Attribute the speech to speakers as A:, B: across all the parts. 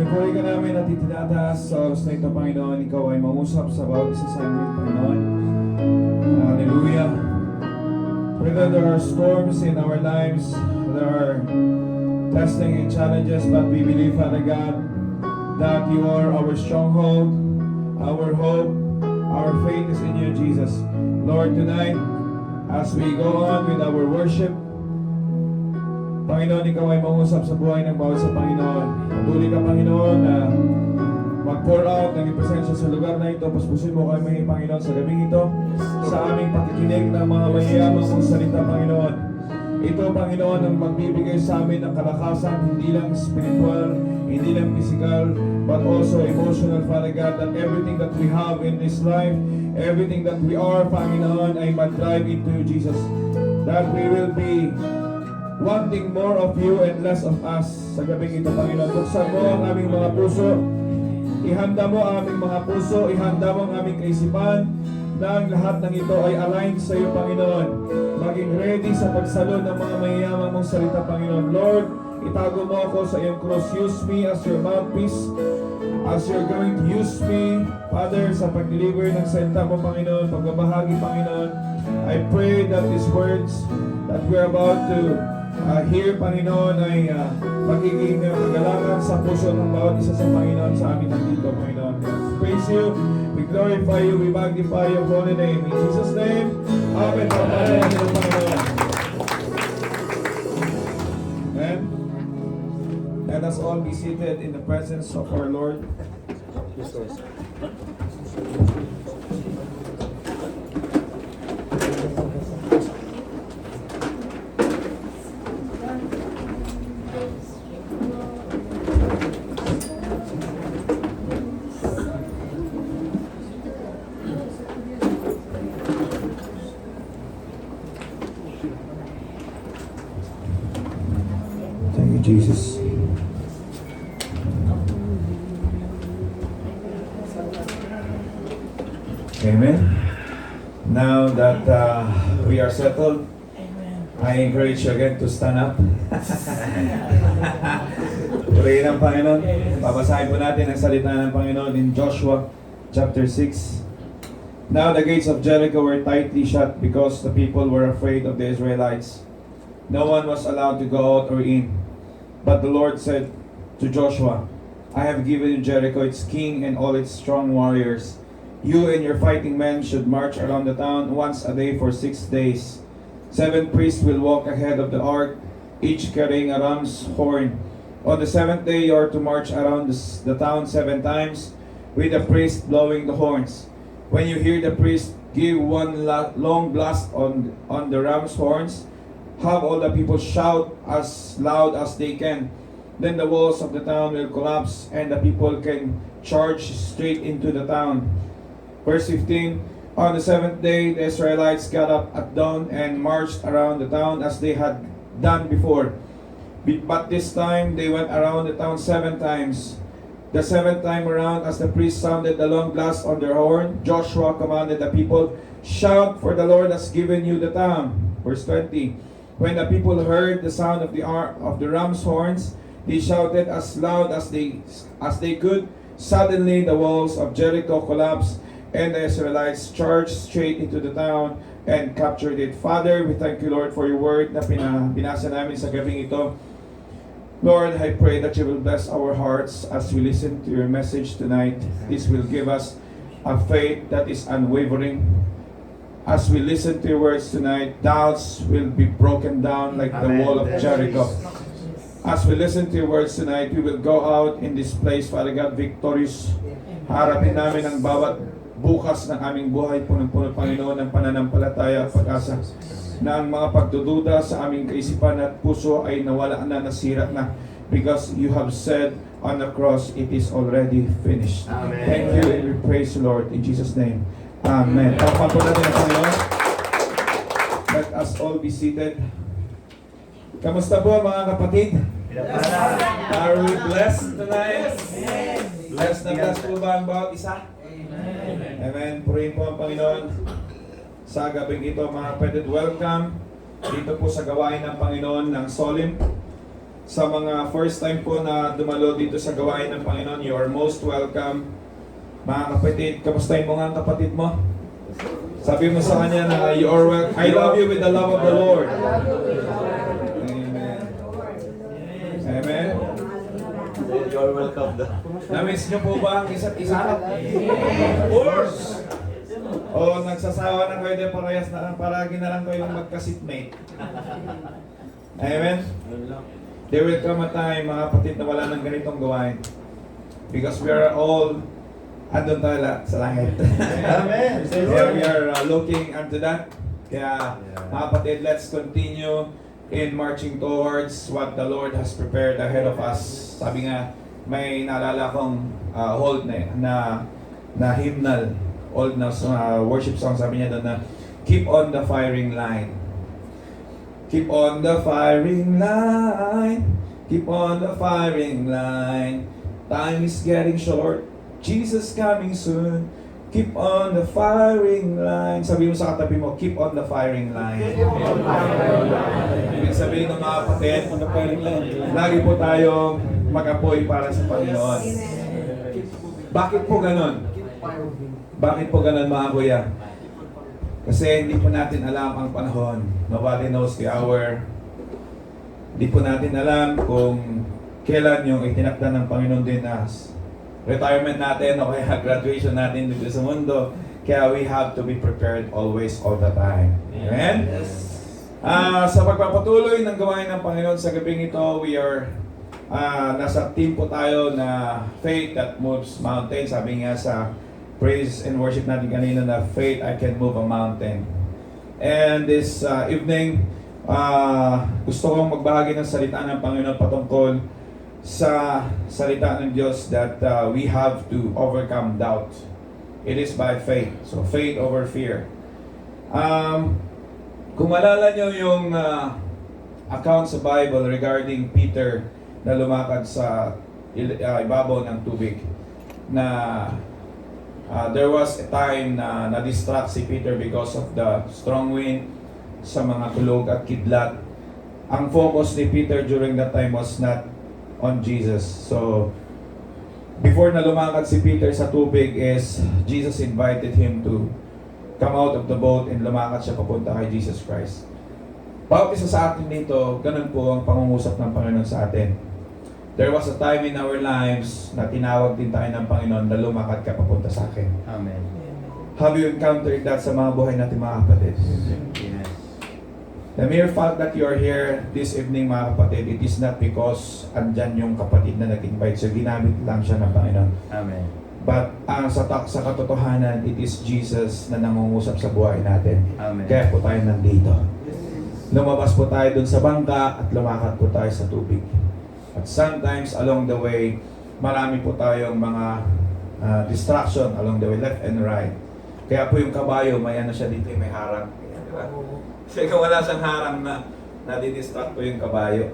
A: Pinupuri ka namin at itinataas sa oras na ito, Panginoon. Ikaw ay mangusap sa bawat isa sa amin, Panginoon. Hallelujah. Whether there are storms in our lives, there are testing and challenges, but we believe, Father God, that you are our stronghold, our hope, our faith is in you, Jesus. Lord, tonight, as we go on with our worship, Panginoon, ikaw ay mangusap sa buhay ng bawat sa Panginoon. Patuloy ka, Panginoon, na mag-pour out ng presensya sa lugar na ito. Paspusin mo kami, Panginoon, sa gabing ito, sa aming pakikinig ng mga mayayamang mong salita, Panginoon. Ito, Panginoon, ang magbibigay sa amin ng kalakasan, hindi lang spiritual, hindi lang physical, but also emotional, Father God, that everything that we have in this life, everything that we are, Panginoon, ay mag-drive into Jesus. That we will be wanting more of you and less of us sa gabing ito, Panginoon. Buksan mo ang aming mga puso, ihanda mo ang aming mga puso, ihanda mo ang aming kaisipan, na ang lahat ng ito ay aligned sa iyo, Panginoon. Maging ready sa pagsalo ng mga mayayamang mong salita, Panginoon. Lord, itago mo ako sa iyong cross. Use me as your mouthpiece, as you're going to use me, Father, sa pag-deliver ng salita mo, Panginoon, pagbabahagi, Panginoon. I pray that these words that we're about to here, Panginoon, ay magiging kagalangan sa puso ng bawat isa sa Panginoon sa amin nandito, Panginoon. Praise you, we glorify you, we magnify your holy name. In Jesus' name, Amen. Panginoon. Amen. Let us all be seated in the presence of our Lord. Jesus. Amen. Now that we are settled, I encourage you again to stand up. Purihin ang Panginoon. Babasahin po natin ang salita ng Panginoon in Joshua chapter 6. Now the gates of Jericho were tightly shut because the people were afraid of the Israelites. No one was allowed to go out or in. But the Lord said to Joshua, I have given you Jericho, its king, and all its strong warriors. You and your fighting men should march around the town once a day for 6 days. 7 priests will walk ahead of the ark, each carrying a ram's horn. On the 7th day you are to march around the town 7 times, with the priest blowing the horns. When you hear the priest give one long blast on the ram's horns, have all the people shout as loud as they can. Then the walls of the town will collapse and the people can charge straight into the town. Verse 15, on the 7th day the Israelites got up at dawn and marched around the town as they had done before. But this time they went around the town 7 times. The 7th time around, as the priest sounded the long blast on their horn, Joshua commanded the people, shout, for the Lord has given you the town. Verse 20, when the people heard the sound of the ram's horns, they shouted as loud as they could. Suddenly the walls of Jericho collapsed, and the Israelites charged straight into the town and captured it. Father, we thank you, Lord, for your word na binasa namin sa gabing ito. Lord, I pray that you will bless our hearts as we listen to your message tonight. This will give us a faith that is unwavering. As we listen to your words tonight, doubts will be broken down like the wall of Jericho. As we listen to your words tonight, we will go out in this place, Father God, victorious. Harapin namin ang bawat bukas ng aming buhay, punong-puno, Panginoon, ng pananampalataya at pag-asa. Na ang mga pagdududa sa aming kaisipan at puso ay nawala na, nasira na. Because you have said on the cross, it is already finished. Amen. Thank you and we praise you, Lord, in Jesus' name. Amen. Tawapan po natin ang Panginoon. Let us all be seated. Kamusta po mga kapatid? Are we blessed tonight? Blessed na blessed po ba ang bawat isa? Amen. Purihin po ang Panginoon. Sa gabing ito mga kapatid, welcome dito po sa gawain ng Panginoon ng Solim. Sa mga first time po na dumalo dito sa gawain ng Panginoon, you are most welcome. Mga kapatid, kamustahin mo nga ang kapatid mo? Sabi mo sa kanya na you are welcome. I love you with the love of the Lord. Amen. Amen.
B: You are welcome.
A: Na-miss niyo po ba ang isa't isa? Of course! O nagsasawa na kayo din parehas na paragi na lang kayong magka-seatmate. Amen? There will come a time, mga kapatid, na wala ng ganitong gawain. Because we are all andun tayo sa langit.
B: Amen.
A: We are looking unto that. Kaya, mga kapatid, let's continue in marching towards what the Lord has prepared ahead of us. Sabi nga, may naalala kong old na hymnal, old na worship song, sabi niya doon na, keep on the firing line. Keep on the firing line. Keep on the firing line. Time is getting short. Jesus coming soon. Keep on the firing line. Sabi mo sa katabi mo, keep on the firing line. Ibig sabihin ng mga kapatid, on the firing line. Lagi po tayong mag-apoy para sa Panginoon. Bakit po ganon? Bakit po ganon, mga kuya? Kasi hindi po natin alam ang panahon. Nobody knows the hour. Hindi po natin alam kung kailan yung itinakda ng Panginoon din as retirement natin o kaya graduation natin dito sa mundo. Kaya we have to be prepared always, all the time. Amen? Sa pagpapatuloy ng gawain ng Panginoon sa gabing ito, we are nasa team po tayo na faith that moves mountains. Sabi nga sa praise and worship natin kanina na faith, I can move a mountain. And this evening, gusto kong magbahagi ng salita ng Panginoon patungkol sa salita ng Diyos that we have to overcome doubt. It is by faith. So faith over fear. Kung malala nyo yung account sa Bible regarding Peter na lumakad sa ibabaw ng tubig, na there was a time na na-distract si Peter because of the strong wind, sa mga kulog at kidlat. Ang focus ni Peter during that time was not on Jesus. So, before na lumakad si Peter sa tubig is, Jesus invited him to come out of the boat and lumakad siya papunta kay Jesus Christ. Bawat isa sa atin dito, ganun po ang pangungusap ng Panginoon sa atin. There was a time in our lives na tinawag din tayo ng Panginoon na lumakad ka papunta sa akin.
B: Amen.
A: Have you encountered that sa mga buhay natin, mga kapatid?
B: Yes.
A: The mere fact that you are here this evening, mga kapatid, it is not because andyan yung kapatid na nag-invite. So, ginamit lang siya ng Panginoon.
B: Amen.
A: But sa katotohanan, it is Jesus na nangungusap sa buhay natin.
B: Amen.
A: Kaya po tayo nandito. Lumabas po tayo dun sa bangka at lumakad po tayo sa tubig. At sometimes along the way, marami po tayong mga distraction along the way, left and right. Kaya po yung kabayo, may ano siya dito, may harang. Diba? Kasi kung wala siyang harang na nadidistract po yung kabayo.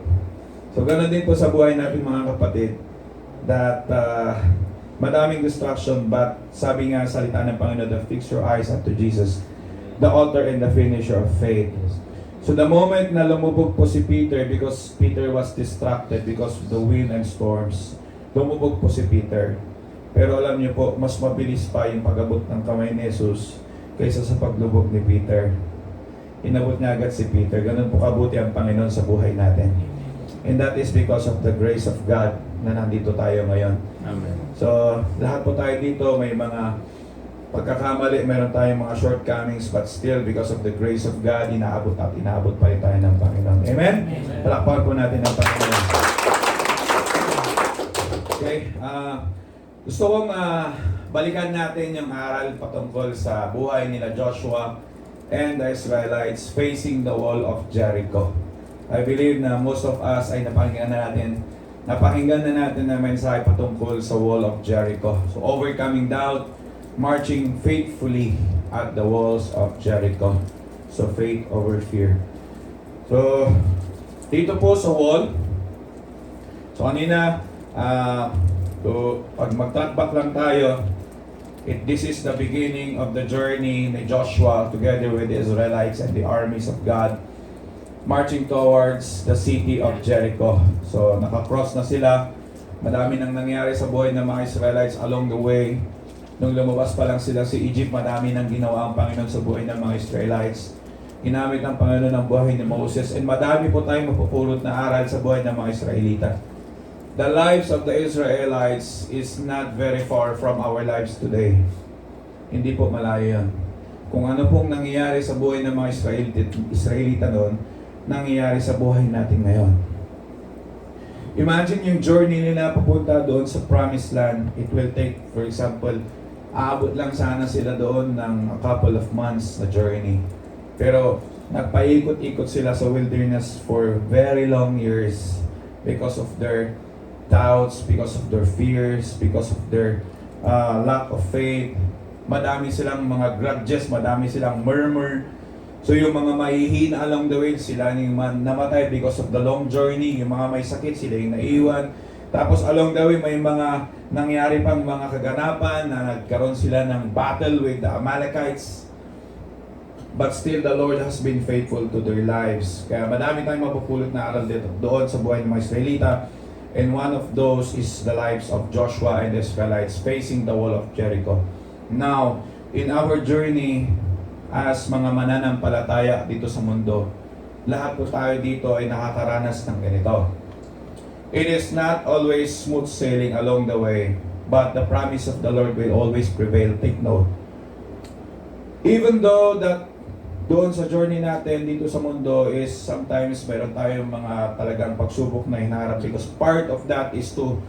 A: So ganoon din po sa buhay natin, mga kapatid, that madaming distraction, but sabi nga salita ng Panginoon, that fix your eyes unto Jesus, the author and the finisher of faith. So the moment na lumubog po si Peter, because Peter was distracted because of the wind and storms, lumubog po si Peter. Pero alam niyo po, mas mabilis pa yung pag-abot ng kamay ni Jesus kaysa sa paglubog ni Peter. Inabot niya agad si Peter. Ganun po kabuti ang Panginoon sa buhay natin. And that is because of the grace of God na nandito tayo ngayon.
B: Amen.
A: So, lahat po tayo dito may mga pagkakamali, meron tayong mga shortcomings, but still, because of the grace of God, inaabot at inaabot pa rin tayo ng Panginoon. Amen? Palakpakan po natin ang Panginoon. Okay, gusto kong balikan natin yung aral patungkol sa buhay nila Joshua and the Israelites facing the wall of Jericho. I believe na most of us ay napakinggan na natin na mensahe patungkol sa wall of Jericho. So, overcoming doubt, marching faithfully at the walls of Jericho. So, faith over fear. So, dito po sa wall, so kanina, pag mag-track back lang tayo, this is the beginning of the journey ni Joshua together with the Israelites and the armies of God marching towards the city of Jericho. So nakakross na sila. Madami nang nangyari sa buhay ng mga Israelites along the way. Nung lumabas pa lang sila sa Egypt, madami nang ginawa ang Panginoon sa buhay ng mga Israelites. Ginamit ng Panginoon ang buhay ni Moses. And madami po tayong mapupulot na aral sa buhay ng mga Israelita. The lives of the Israelites is not very far from our lives today. Hindi po malayo yan. Kung ano pong nangyayari sa buhay ng mga Israelita noon, nangyayari sa buhay natin ngayon. Imagine yung journey nila papunta doon sa Promised Land. It will take, for example, aabot lang sana sila doon ng a couple of months na journey. Pero nagpaikot-ikot sila sa wilderness for very long years because of their doubts, because of their fears, because of their lack of faith. Madami silang mga grudges, madami silang murmur. So yung mga mahihina along the way, sila yung namatay because of the long journey. Yung mga may sakit, sila yung naiwan. Tapos along the way, may mga nangyari pang mga kaganapan na nagkaroon sila ng battle with the Amalekites. But still, the Lord has been faithful to their lives. Kaya madami tayong mapupulot na aral dito doon sa buhay ng mga Israelita. And one of those is the lives of Joshua and the Israelites facing the wall of Jericho. Now, in our journey as mga mananampalataya dito sa mundo, lahat po tayo dito ay nakakaranas ng ganito. It is not always smooth sailing along the way, but the promise of the Lord will always prevail. Take note. Even though that doon sa journey natin dito sa mundo is sometimes meron tayong mga talagang pagsubok na hinaharap because part of that is to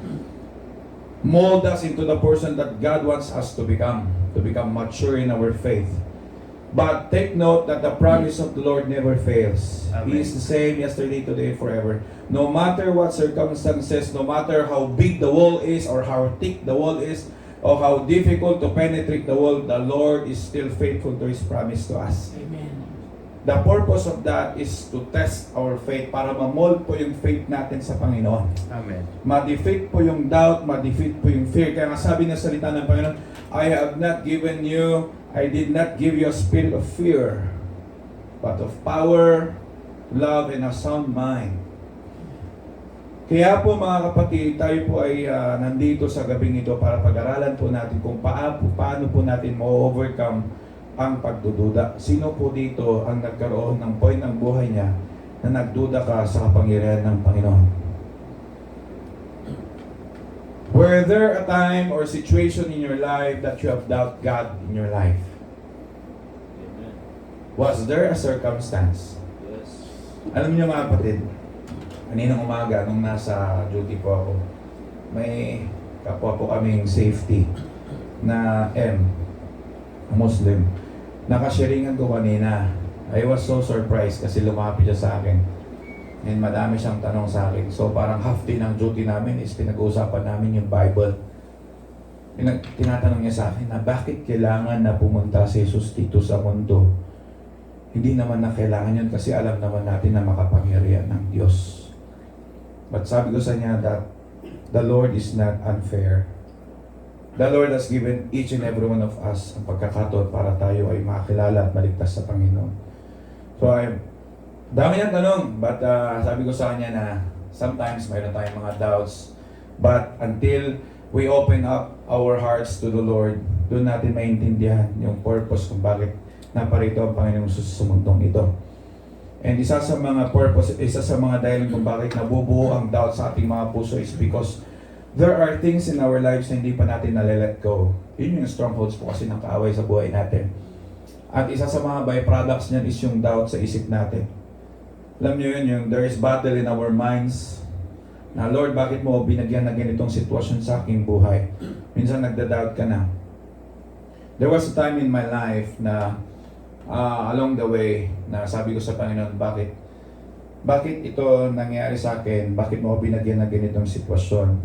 A: mold us into the person that God wants us to become mature in our faith. But take note that the promise of the Lord never fails.
B: Amen.
A: He is the same yesterday, today, forever. No matter what circumstances, no matter how big the wall is or how thick the wall is, or how difficult to penetrate the wall, the Lord is still faithful to His promise to us.
C: Amen.
A: The purpose of that is to test our faith para ma-mold po yung faith natin sa Panginoon.
B: Amen.
A: Ma-defeat po yung doubt, ma-defeat po yung fear. Kaya nga sabi ng salita ng Panginoon, I did not give you a spirit of fear, but of power, love, and a sound mind. Kaya po mga kapatid, tayo po ay nandito sa gabing ito para pag-aralan po natin kung paano po natin ma-overcome ang pagdududa. Sino po dito ang nagkaroon ng point ng buhay niya na nagduda ka sa kapangyarihan ng Panginoon? Were there a time or situation in your life that you have doubt God in your life?
B: Amen.
A: Was there a circumstance?
B: Yes.
A: Alam niyo mga kapatid, kaninang umaga nung nasa duty po ako, may kapwa po kaming safety na Muslim. Nakasharingan ko kanina. I was so surprised kasi lumapit siya sa akin. And madami siyang tanong sa akin. So parang half day ng duty namin is pinag-uusapan namin yung Bible. Tinatanong niya sa akin na bakit kailangan na pumunta si Jesus dito sa mundo? Hindi naman na kailangan yun kasi alam naman natin na makapangyarihan ng Diyos. But sabi ko sa niya that the Lord is not unfair. The Lord has given each and every one of us ang pagkakataon para tayo ay makakilala at maligtas sa Panginoon. So dami niyang tanong, but sabi ko sa kanya na sometimes mayroon tayong mga doubts. But until we open up our hearts to the Lord, doon natin maintindihan yung purpose kung bakit naparito ang Panginoong Jesus sa mundong ito. And isa sa mga purpose, isa sa mga dahilan kung bakit nabubuo ang doubt sa ating mga puso is because there are things in our lives na hindi pa natin nale-let go. Yun yung strongholds po kasi ng kaaway sa buhay natin. At isa sa mga byproducts niyan is yung doubt sa isip natin. Alam niyo yun, yung there is battle in our minds na Lord, bakit mo binagyan na ganitong sitwasyon sa aking buhay? Minsan nagda-doubt ka na. There was a time in my life na along the way na sabi ko sa Panginoon, bakit ito nangyari sa akin? Bakit mo binagyan na ganitong sitwasyon?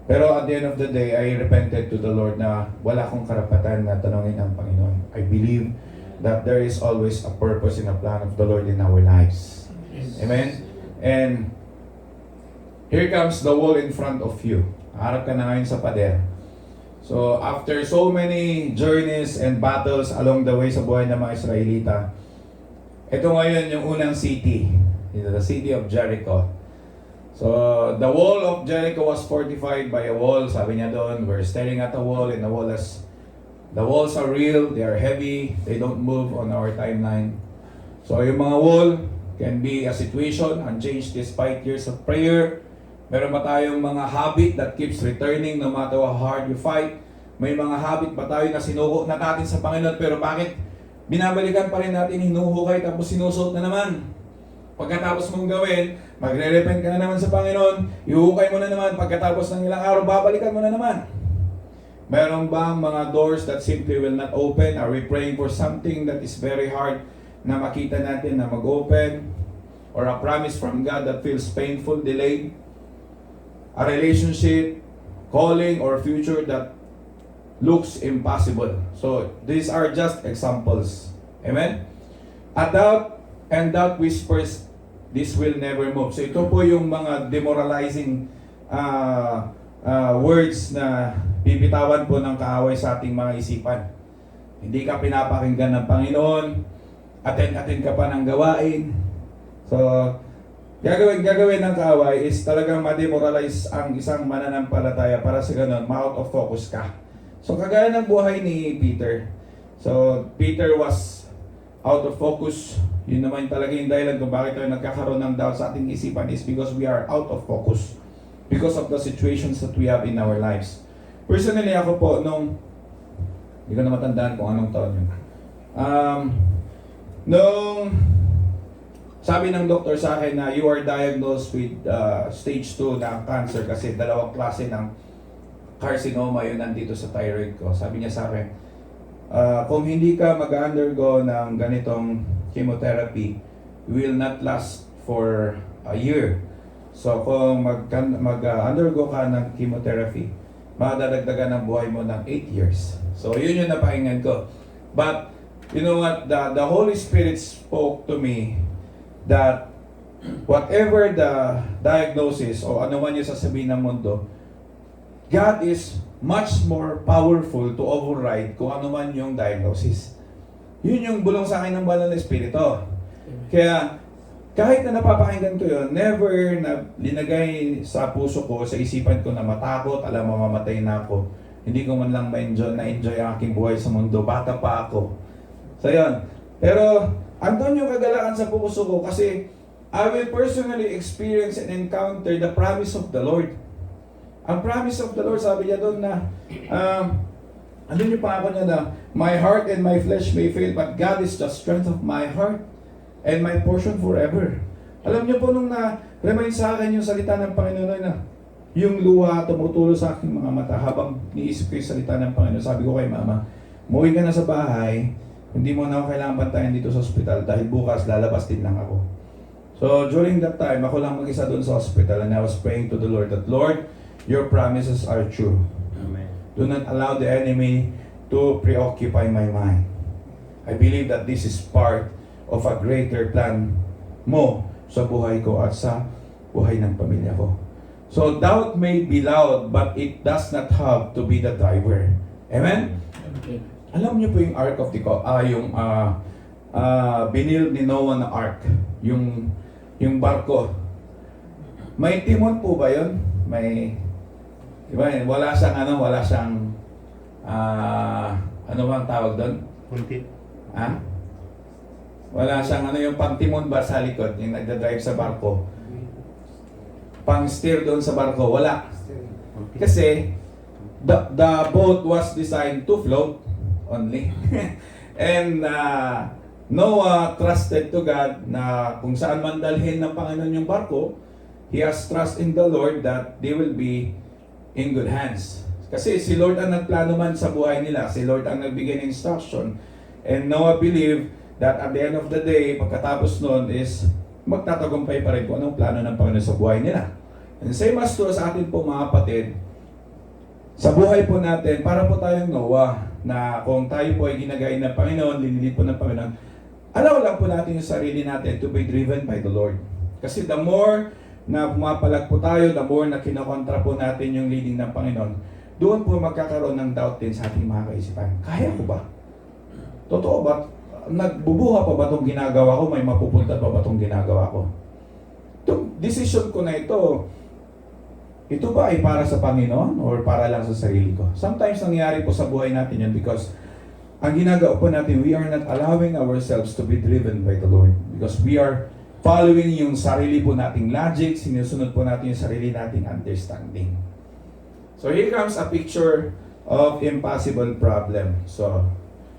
A: Pero at the end of the day, I repented to the Lord na wala akong karapatan na tanongin ang Panginoon. I believe that there is always a purpose and a plan of the Lord in our lives. Amen? And here comes the wall in front of you. Harap ka na ngayon sa pader. So after so many journeys and battles along the way sa buhay ng mga Israelita, Ito ngayon yung unang city. The city of Jericho. So, the wall of Jericho was fortified by a wall. Sabi niya doon, we're staring at a wall and the walls are real, they are heavy, they don't move on our timeline. So, yung mga wall can be a situation unchanged despite years of prayer. Meron ba tayong mga habit that keeps returning no matter how hard you fight? May mga habit ba tayo na sinuko na natin sa Panginoon pero bakit binabalikan pa rin natin, hinuhukay tapos sinusuot na naman? Pagkatapos mong gawin, magre-repent ka na naman sa Panginoon, ihuhukay mo na naman, pagkatapos ng ilang araw, babalikan mo na naman. Meron bang mga doors that simply will not open? Are we praying for something that is very hard na makita natin na mag-open? Or a promise from God that feels painful, delayed? A relationship, calling, or future that looks impossible. So, these are just examples. Amen? A doubt and doubt whispers, this will never move. So, ito po yung mga demoralizing words na bibitawan po ng kaaway sa ating mga isipan. Hindi ka pinapakinggan ng Panginoon, attend ka pa ng gawain. So, gagawin ng kaaway is talagang ma-demoralize ang isang mananampalataya para sa ganun, ma-out of focus ka. So, kagaya ng buhay ni Peter. So, Peter was out of focus. Yun naman talaga yung dahilan kung bakit tayo nagkakaroon ng doubt sa ating isipan is because we are out of focus. Because of the situations that we have in our lives. Personally, ako po, hindi ko na matandaan kung anong taon yun. Sabi ng doktor sa akin na you are diagnosed with stage 2 na cancer kasi dalawang klase ng carcinoma yun nandito sa thyroid ko. Sabi niya sa akin, kung hindi ka mag-undergo ng ganitong chemotherapy, will not last for a year. So kung mag-undergo ka ng chemotherapy, madadagdagan ang buhay mo ng 8 years. So yun yung napakinggan ko. But you know what, the Holy Spirit spoke to me that whatever the diagnosis o ano man yung sasabihin ng mundo, God is much more powerful to override kung ano man yung diagnosis. Yun yung bulong sa akin ng Banal na Espiritu. Kaya kahit na napapakinggan ko yun, never na linagay sa puso ko, sa isipan ko na matakot, alam mo mamamatay na ako. Hindi ko man lang na-enjoy ang aking buhay sa mundo. Bata pa ako. So yun. Pero andun yung kagalakan sa puso ko kasi I will personally experience and encounter the promise of the Lord. Ang promise of the Lord, sabi niya doon na, andun yung pangako niya na, my heart and my flesh may fail, but God is the strength of my heart and my portion forever. Alam niyo po nung na-remind sa akin yung salita ng Panginoon na, yung luha tumutulo sa aking mga mata habang niisip ko yung salita ng Panginoon. Sabi ko kay Mama, umuwi ka na sa bahay, hindi mo na ako kailangan bantayan dito sa ospital dahil bukas lalabas din lang ako. So during that time, ako lang mag-isa doon sa hospital and I was praying to the Lord that, Lord, your promises are true.
B: Amen.
A: Do not allow the enemy to preoccupy my mind. I believe that this is part of a greater plan mo sa buhay ko at sa buhay ng pamilya ko. So doubt may be loud, but it does not have to be the driver. Amen?
B: Okay.
A: Alam niyo po yung Ark of the binil ni Noah na Ark, yung barko. May timon po ba yun? May, diba, wala siyang ano bang tawag doon?
B: Kunti.
A: Ha? Wala siyang yung pang-timon ba sa likod, yung nagda-drive sa barko. Pang-steer doon sa barko, wala. Kasi the boat was designed to float only. And Noah trusted to God na kung saan man dalhin ng Panginoon yung barko, he has trust in the Lord that they will be in good hands. Kasi si Lord ang nagplano man sa buhay nila, si Lord ang nagbigay ng instruction. And Noah believed that at the end of the day, pagkatapos nun is magtatagumpay pa rin kung anong plano ng Panginoon sa buhay nila. And same as to sa atin po mga kapatid, sa buhay po natin, para po tayong Noah, na kung tayo po ay ginagay ng Panginoon, linilid po ng Panginoon, alaw lang po natin yung sarili natin to be driven by the Lord. Kasi the more na pumapalag po tayo, the more na kinokontra po natin yung leading ng Panginoon, doon po magkakaroon ng doubt din sa ating mga kaisipan. Kaya ko ba? Totoo ba? nagbubuha pa ba itong ginagawa ko? May mapupunta pa ba itong ginagawa ko? Itong decision ko na ito ba ay para sa Panginoon or para lang sa sarili ko? Sometimes nangyayari po sa buhay natin yan because ang ginagawa po natin, we are not allowing ourselves to be driven by the Lord because we are following yung sarili po nating logic, sinusunod po natin yung sarili nating understanding. So here comes a picture of impossible problem. So,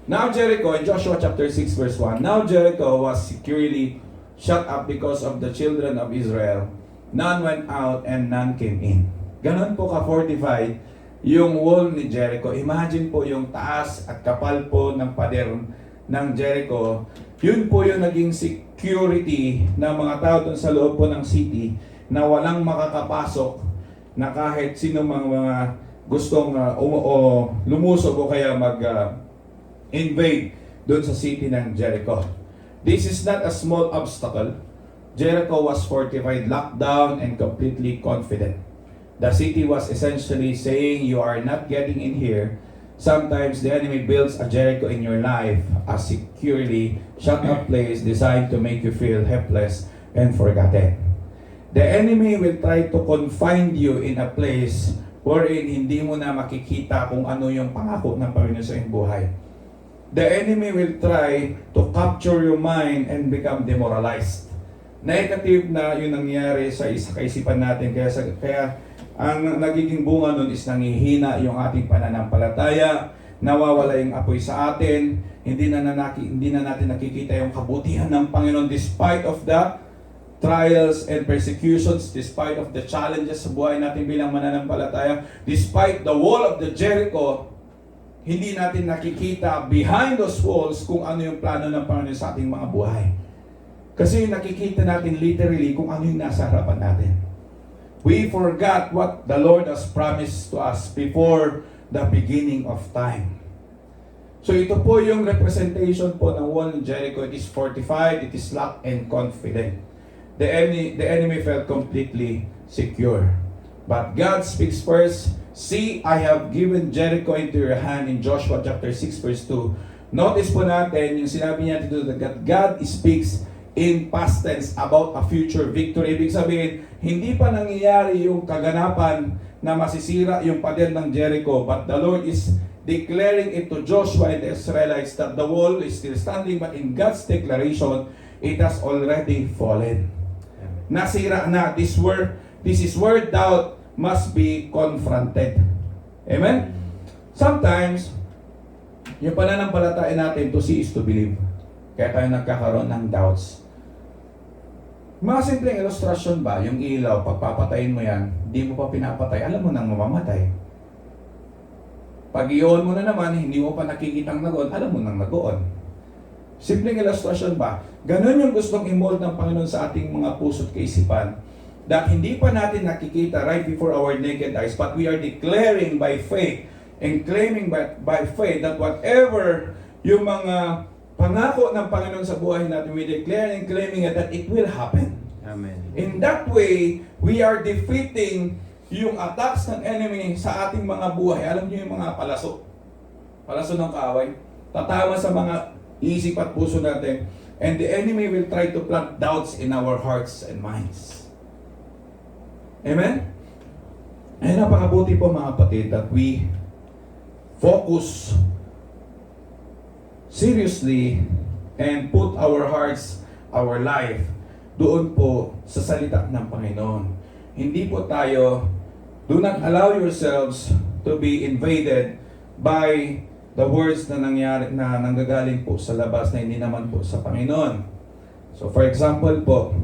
A: now Jericho, in Joshua chapter 6 verse 1, now Jericho was securely shut up because of the children of Israel. None went out and none came in. Ganon po ka-fortified yung wall ni Jericho. Imagine po yung taas at kapal po ng pader ng Jericho. Yun po yung naging security ng mga tao dun sa loob po ng city na walang makakapasok na kahit sino mga gustong lumusog o kaya mag-invade doon sa city ng Jericho. This is not a small obstacle. Jericho was fortified, locked down, and completely confident. The city was essentially saying, you are not getting in here. Sometimes the enemy builds a Jericho in your life, a securely shut up place designed to make you feel helpless and forgotten. The enemy will try to confine you in a place wherein hindi mo na makikita kung ano yung pangako ng Panginoon sa iyong buhay. The enemy will try to capture your mind and become demoralized. Negative na yung nangyayari sa kaisipan natin. Kaya ang nagiging bunga nun is nangihina yung ating pananampalataya, nawawala yung apoy sa atin, hindi na natin nakikita yung kabutihan ng Panginoon despite of the trials and persecutions, despite of the challenges sa buhay natin bilang mananampalataya, despite the wall of the Jericho, hindi natin nakikita behind those walls kung ano yung plano ng Panginoon sa ating mga buhay. Kasi nakikita natin literally kung ano yung nasa harapan natin. We forgot what the Lord has promised to us before the beginning of time. So ito po yung representation po ng wall ng Jericho. It is fortified, it is locked and confident. The enemy felt completely secure. But God speaks first. See, I have given Jericho into your hand in Joshua chapter 6 verse 2. Notice po natin yung sinabi niya dito that God speaks in past tense about a future victory. Ibig sabihin, hindi pa nangyayari yung kaganapan na masisira yung pader ng Jericho, but the Lord is declaring it to Joshua and the Israelites that the wall is still standing, but in God's declaration, it has already fallen. Nasira na. This is where doubt must be confronted. Amen? Sometimes, yung pananampalataya natin to see is to believe. Kaya tayo nagkakaroon ng doubts. Mga simpleng illustration ba, yung ilaw, pagpapatayin mo yan, hindi mo pa pinapatay, alam mo nang mamamatay. Pag i-on mo na naman, hindi mo pa nakikitang nag-on, alam mo nang nag-on. Simpleng illustration ba, ganun yung gustong i-mold ng Panginoon sa ating mga puso't kaisipan, that hindi pa natin nakikita right before our naked eyes, but we are declaring by faith and claiming by faith that whatever yung mga pangako ng Panginoon sa buhay natin, we declare and claiming it that it will happen.
B: Amen.
A: In that way, we are defeating yung attacks ng enemy sa ating mga buhay. Alam niyo yung mga palaso ng kaaway, tatama sa mga isip at puso natin, and the enemy will try to plant doubts in our hearts and minds. Amen? Ay napakabuti po mga kapatid that we focus seriously and put our hearts, our life doon po sa salita ng Panginoon. Hindi po tayo, do not allow yourselves to be invaded by the words na nanggagaling po sa labas na hindi naman po sa Panginoon. So for example po,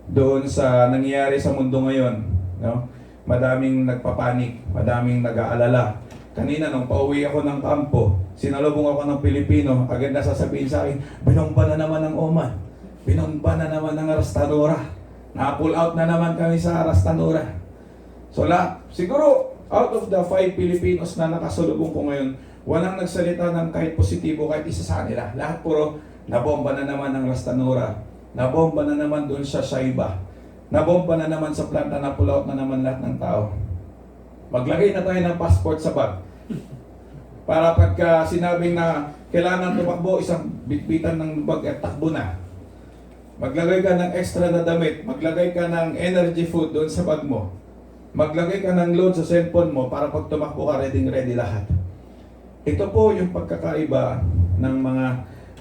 A: doon sa nangyayari sa mundo ngayon, no? Madaming nagpapanik, madaming nag-aalala. Kanina nung pauwi ako ng kampo, sinalubong ako ng Pilipino, agad na sasabihin sa akin, binomba na naman ng Oman, binomba na naman ng Rastadora, na-pull out na naman kami sa Rastadora. So siguro out of the 5 Filipinos na nakasalubong ko ngayon, walang nagsalita ng kahit positibo, kahit isa sa kanila. Lahat puro, nabomba na naman ng Rastadora, nabomba na naman doon sa Shaiba, nabomba na naman sa planta, na-pull out na naman lahat ng tao. Maglagay na tayo ng passport sa bag. Para pagka sinabing na kailangan tumakbo, isang bitbitan ng lubag at takbo na. Maglagay ka ng extra na damit, maglagay ka ng energy food doon sa bag mo. Maglagay ka ng load sa cellphone mo para pag tumakbo ka, ready lahat. Ito po yung pagkakaiba ng mga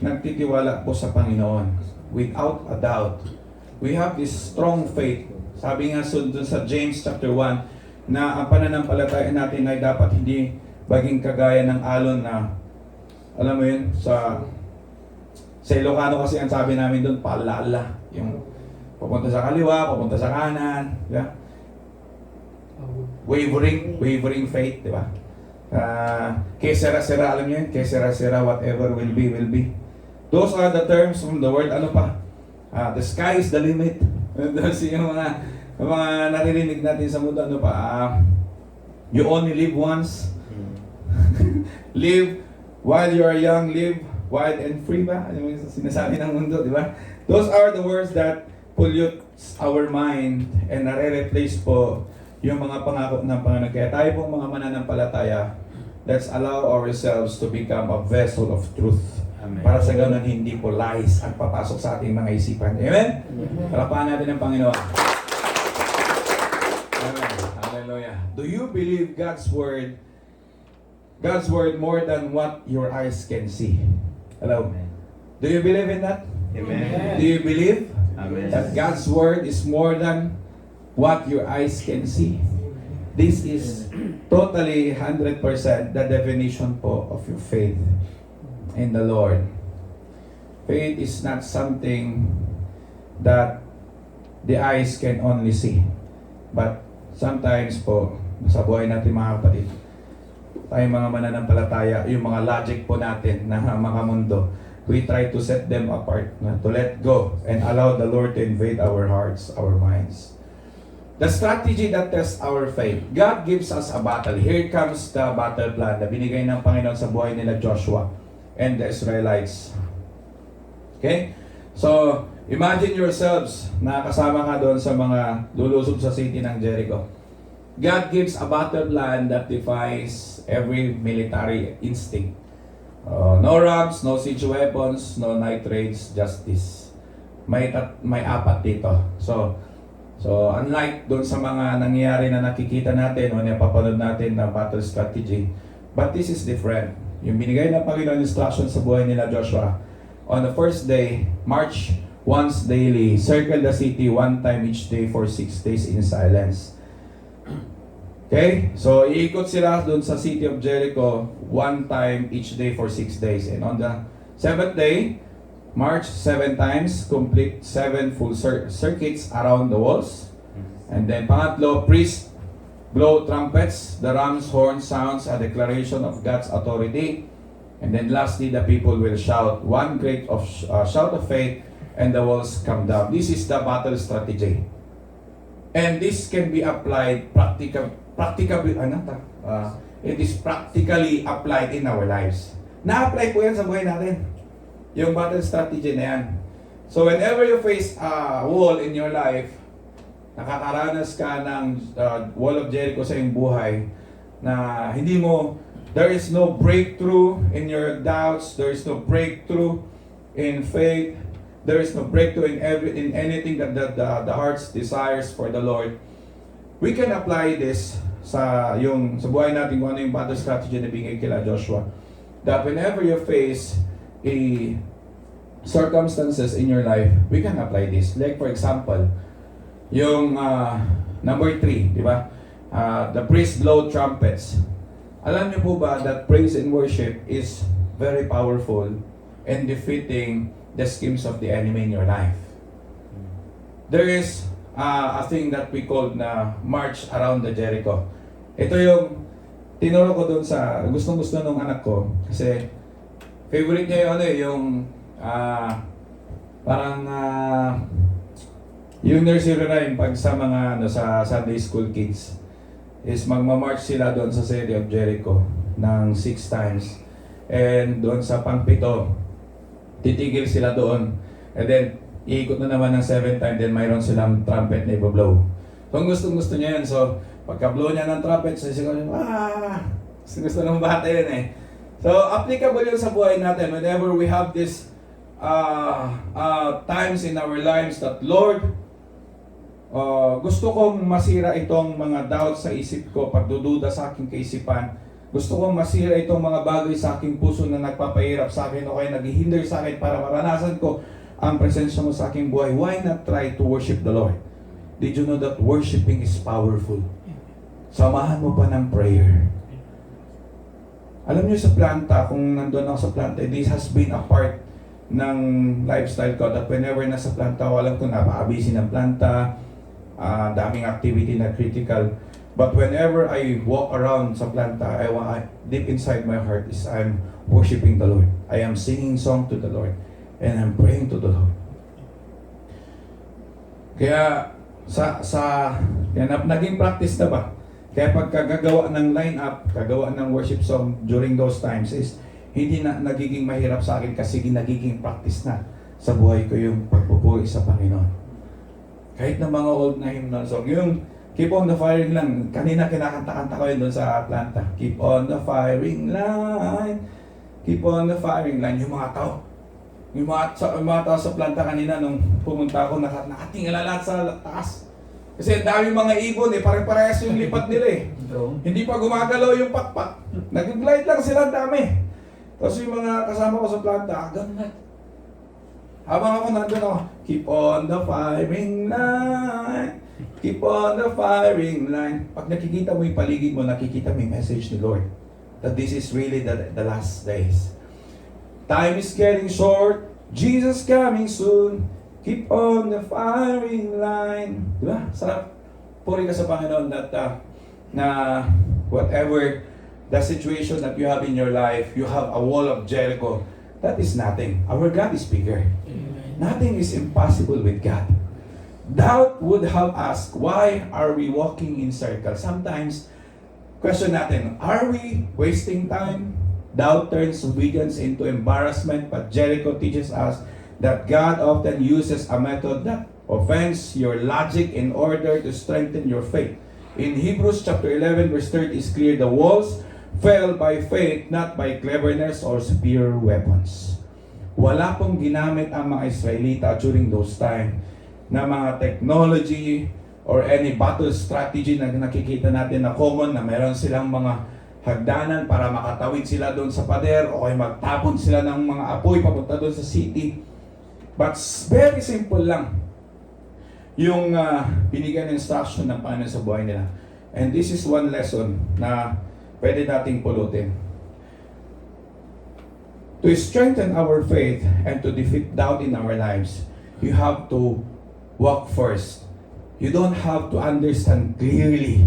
A: nagtitiwala po sa Panginoon. Without a doubt, we have this strong faith. Sabi nga dun sa James chapter 1, na ang pananampalataya natin ay dapat hindi maging kagaya ng alon na, alam mo yun, sa Ilocano kasi ang sabi namin doon, paalala. Yung pupunta sa kaliwa, pupunta sa kanan, di ba? Wavering faith, di ba? Que sera-sera, alam niyo yun? Que sera-sera, whatever will be, will be. Those are the terms from the word, ano pa? The sky is the limit. Those yung mga naririnig natin sa mundo, ano pa? You only live once. Live while you are young, live wild and free ba? Ano yung sinasabi ng mundo, di ba? Those are the words that pollute our mind and nare-replace po yung mga pangako ng Panginoon. Kaya tayo pong mga mananampalataya, let's allow ourselves to become a vessel of truth.
B: Amen.
A: Para sa ganun, hindi po lies ang papasok sa ating mga isipan. Amen? Palapakan natin ang Panginoon. Amen. Hallelujah. Do you believe God's word more than what your eyes can see? Hello? Do you believe in that?
B: Amen.
A: Do you believe
B: Amen.
A: that God's word is more than what your eyes can see? This is totally 100% the definition po of your faith in the Lord. Faith is not something that the eyes can only see. But sometimes po, sa buhay natin mga kapatid, tayong mga mananampalataya, yung mga logic po natin na mga mundo, we try to set them apart, to let go and allow the Lord to invade our hearts, our minds. The strategy that tests our faith. God gives us a battle. Here comes the battle plan na binigay ng Panginoon sa buhay nila Joshua and the Israelites. Okay? So, imagine yourselves na kasama ka doon sa mga lulusob sa city ng Jericho. God gives a battle plan that defies every military instinct. No ramps, no siege weapons, no night raids, just this. May apat dito. So unlike doon sa mga nangyayari na nakikita natin o napapanood natin na battle strategy, but this is different. Yung binigay ng Panginoon instruction sa buhay nila Joshua, on the first day, march once daily, circle the city one time each day for 6 days in silence. Okay? So, iikot sila doon sa city of Jericho one time each day for 6 days. And on the 7th day, march 7 times, complete 7 full circuits around the walls. And then, pangatlo, priest blow trumpets, the ram's horn sounds a declaration of God's authority. And then lastly, the people will shout one great shout of faith, and the walls come down. This is the battle strategy. And this can be applied it is practically applied in our lives. Na-apply po yan sa buhay natin. Yung battle strategy na yan. So whenever you face a wall in your life, nakakaranas ka ng wall of Jericho sa iyong buhay, na there is no breakthrough in your doubts, there is no breakthrough in faith, there is no breakthrough in anything that the heart's desires for the Lord. We can apply this sa buhay natin kung ano yung battle strategy na bigay kila Joshua. That whenever you face circumstances in your life, we can apply this. Like for example, yung number 3, di ba? The priest blow trumpets. Alam niyo po ba that praise and worship is very powerful in defeating the schemes of the enemy in your life. There is a thing that we call na march around the Jericho. Ito yung tinuro ko doon sa gustong-gusto ng anak ko kasi favorite niya yung parang yung nursery rhyme pag sa mga sa Sunday school kids is magma-march sila doon sa city of Jericho ng 6 times, and doon sa pang-7 titigil sila doon, and then iikot na naman ng 7 times, then mayroon silang trumpet na i-blow. So gusto niya yan. So pagka-blow niya ng trumpet, gusto ng bata yun eh. So, applicable yun sa buhay natin whenever we have this times in our lives that, Lord, gusto kong masira itong mga doubts sa isip ko, pagdududa sa aking kaisipan. Gusto kong masira itong mga bagay sa aking puso na nagpapahirap sa akin o kaya naghihinder sa akin para maranasan ko ang presensya mo sa aking buhay. Why not try to worship the Lord? Did you know that worshiping is powerful? Samahan mo pa ng prayer. Alam niyo sa planta, kung nandun ako sa planta, this has been a part ng lifestyle ko that whenever nasa planta, alam ko napaka-busy ng planta, daming activity na critical. But whenever I walk around sa planta, deep inside my heart is I'm worshiping the Lord. I am singing song to the Lord and I'm praying to the Lord. Kaya naging practice na ba? Kaya pagka gagawa ng line-up, gagawa ng worship song during those times is hindi na nagiging mahirap sa akin kasi nagiging practice na sa buhay ko yung pagpupuri sa Panginoon. Kahit na mga old na hymnal song, yung Keep on the Firing Line, kanina kinakanta-kanta ko yun doon sa planta. Keep on the firing line, keep on the firing line. Yung mga tao sa planta kanina nung pumunta ako, nakatingala lahat sa taas. Kasi ang dami mga ibon pare-parehas yung lipat nila Hindi pa gumagalaw yung pakpak. Nag-glide lang sila, dami. Tapos yung mga kasama ko sa planta, ganun na. Habang ako nandun ako, keep on the firing line, keep on the firing line. Pag nakikita mo yung paligid mo, nakikita mo yung message ni Lord. That this is really the last days. Time is getting short, Jesus coming soon. Keep on the firing line. Diba? Sarap. Puri ka sa Panginoon that na whatever the situation that you have in your life, you have a wall of Jericho. That is nothing. Our God is bigger.
B: Amen.
A: Nothing is impossible with God. Doubt would have asked, why are we walking in circles? Sometimes, question natin, are we wasting time? Doubt turns obedience into embarrassment, but Jericho teaches us that God often uses a method that offends your logic in order to strengthen your faith. In Hebrews chapter 11 verse 30 is clear, the walls fell by faith, not by cleverness or superior weapons. Wala pong ginamit ang mga Israelita during those time na mga technology or any battle strategy na nakikita natin na common na meron silang mga hagdanan para makatawid sila doon sa pader o kaya magtapon sila ng mga apoy papunta doon sa city. But very simple lang yung binigyan ng instruction ng Panginoon sa buhay nila. And this is one lesson na pwede nating pulutin. To strengthen our faith and to defeat doubt in our lives, you have to walk first. You don't have to understand clearly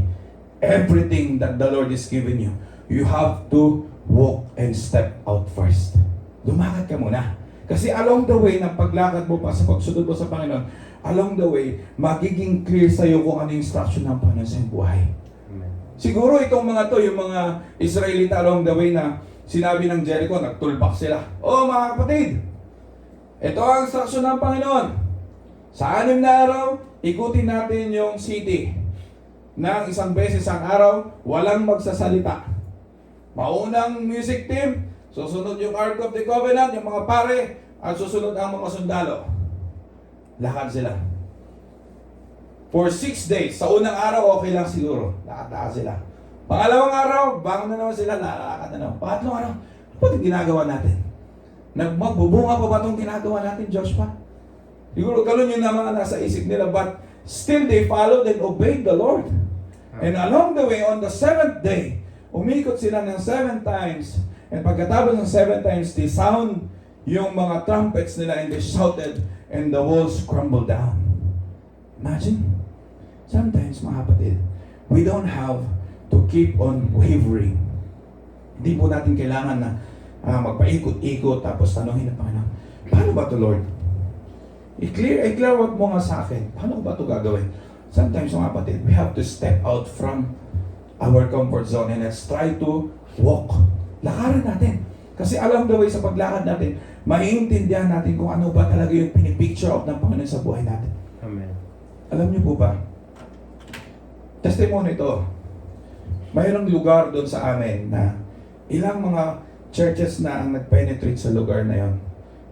A: everything that the Lord is giving you. You have to walk and step out first. Lumakad ka muna. Kasi along the way, ng paglakad mo pa sa pagsunod mo sa Panginoon, along the way, magiging clear sa iyo kung ano yung instruction ng Panginoon sa iyong buhay.
B: Amen.
A: Siguro itong mga to, yung mga Israelita along the way na sinabi ng Jericho, nagtulbak sila. Oh mga kapatid, ito ang instruction ng Panginoon. Sa 6 na araw, ikutin natin yung city. Nang isang beses ang araw, walang magsasalita. Maunang music team, susunod yung Ark of the Covenant, yung mga pare, at susunod ang mga sundalo. Lakad sila. For 6 days. Sa unang araw, okay lang siguro. Lakad sila. Pangalawang araw, bangon na naman sila, lakad na naman. Pangatlong araw, ano ba itong ginagawa natin? Magbubunga pa ba itong ginagawa natin, Joshua? Siguro kalun yun na mga nasa isip nila, but still they followed and obeyed the Lord. And along the way, on the 7th day, umikot sila ng 7 times. And pagkatapos ng 7 times, they sound yung mga trumpets nila and they shouted and the walls crumbled down. Imagine, sometimes mga kapatid, we don't have to keep on wavering. Hindi po natin kailangan na magpaikot-ikot tapos tanongin ng Panginoon, paano ba ito, Lord? I-clear what mo nga sa akin. Paano ba ito gagawin? Sometimes mga kapatid, we have to step out from our comfort zone and let's try to walk. Lakaran natin. Kasi along the way sa paglakad natin, maiintindihan natin kung ano ba talaga yung pinipicture of ng Panginoon sa buhay natin.
B: Amen.
A: Alam niyo po ba, testimony ito, mayroong lugar doon sa amin na ilang mga churches na ang nag-penetrate sa lugar na yon.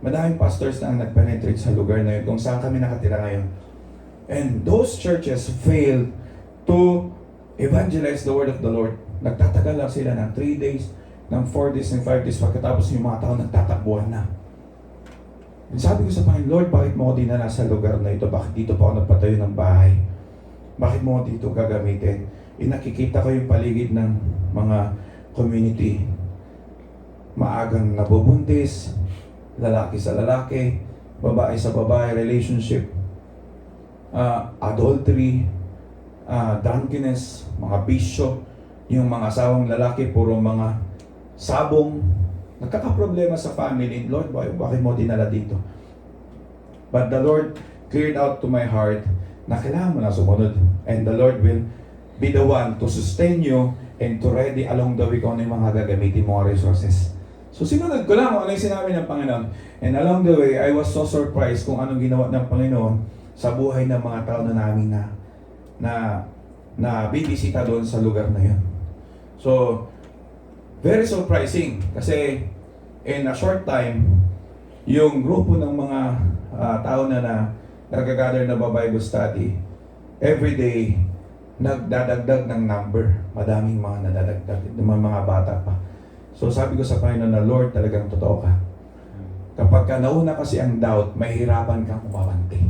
A: Madaming pastors na ang nag-penetrate sa lugar na yun kung saan kami nakatira ngayon. And those churches failed to evangelize the word of the Lord. Nagtatagal lang sila ng 3 days, ng 4 days, ng 5 days, pagkatapos yung mga tao nagtatakbuhan na. And sabi ko sa Panginoon, Lord, bakit mo ako dinala sa lugar na ito? Bakit dito pa ako nagpatayo ng bahay? Bakit mo ako dito gagamitin? Nakikita ko yung paligid ng mga community. Maagang nabubuntis, lalaki sa lalaki, babae sa babae, relationship, adultery, drunkenness, mga bisyo, yung mga asawang lalaki, puro mga sabong, nagkakaproblema sa family. Lord, bakit mo dinala dito? But the Lord cleared out to my heart na kailangan mo na sumunod. And the Lord will be the one to sustain you and to ready along the way kung ano yung mga gagamitin mo resources. So sinunod ko lang kung ano yung sinabi ng Panginoon. And along the way, I was so surprised kung anong ginawa ng Panginoon sa buhay ng mga tao na namin na bibisita doon sa lugar na yun. So, very surprising kasi in a short time, yung grupo ng mga tao na nag-gather na Bible study, every day, nagdadagdag ng number. Madaming mga nadadagdag, mga bata pa. So sabi ko sa Panginoon na, Lord, talagang totoo ka. Kapag ka nauna kasi ang doubt, mahihirapan kang umabante.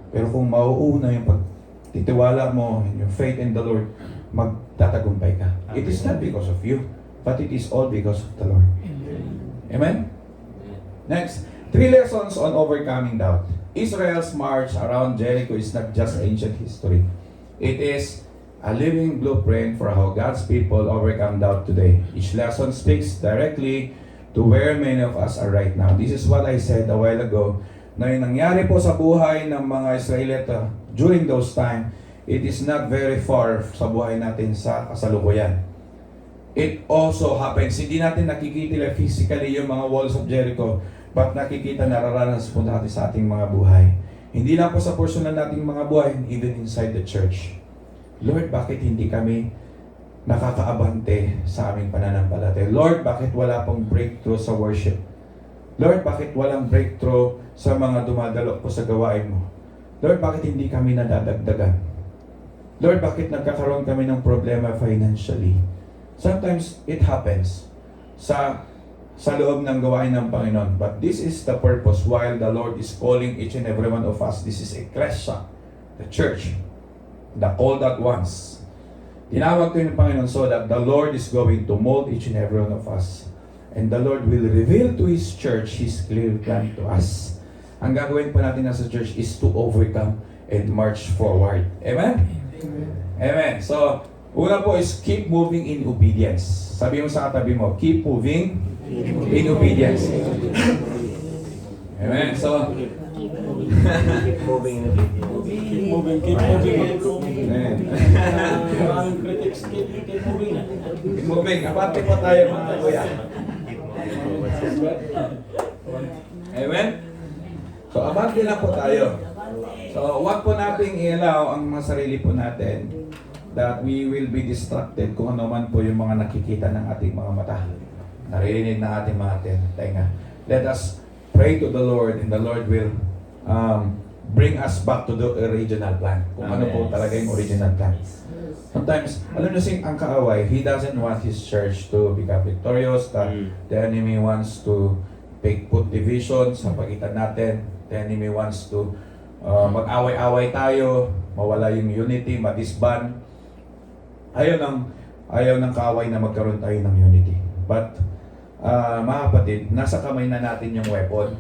A: Pero kung mauuna yung pagtitiwala mo, yung faith in the Lord, magtatagumpay ka. It is not because of you, but it is all because of the Lord. Amen? Next, 3 lessons on overcoming doubt. Israel's march around Jericho is not just ancient history. It is a living blueprint for how God's people overcome doubt today. Each lesson speaks directly to where many of us are right now. This is what I said a while ago, na yung nangyari po sa buhay ng mga Israelita during those time, it is not very far sa buhay natin sa kasalukuyan. It also happens, hindi natin nakikita physically yung mga walls of Jericho, but nakikita, nararanas po natin sa ating mga buhay. Hindi lang po sa personal nating mga buhay, even inside the church. Lord, bakit hindi kami nakakaabante sa aming pananampalataya? Lord, bakit wala pong breakthrough sa worship? Lord, bakit walang breakthrough sa mga dumadalo po sa gawain mo? Lord, bakit hindi kami nadadagdagan? Lord, bakit nagkakaroon kami ng problema financially? Sometimes it happens sa loob ng gawain ng Panginoon. But this is the purpose while the Lord is calling each and every one of us. This is Ecclesia, the church, the called out ones. Tinawag ko yung Panginoon so that the Lord is going to mold each and every one of us. And the Lord will reveal to His church His clear plan to us. Ang gagawin po natin sa church is to overcome and march forward. Amen? Amen. So, una po is keep moving in obedience. Sabi mo sa katabi mo, keep moving in obedience. Amen. So,
B: Keep moving.
A: amen.
B: Maraming critics, keep moving na.
A: Keep moving. Abante po tayo mga kuya. Amen? So, abante lang po tayo. So, huwag po nating i-allow ang mga sarili po natin that we will be distracted kung ano man po yung mga nakikita ng ating mga mata. Naririnig ng ating mga tenga. Let us pray to the Lord and the Lord will bring us back to the original plan. Kung ano po talaga yung original plan. Sometimes, alam nyo ang kaaway, he doesn't want his church to become victorious. The enemy wants to put division sa pagitan natin. The enemy wants to mag-away-away tayo, mawala yung unity, madisband. Ayaw ng kaaway na magkaroon tayo ng unity. But, mga kapatid, nasa kamay na natin yung weapon.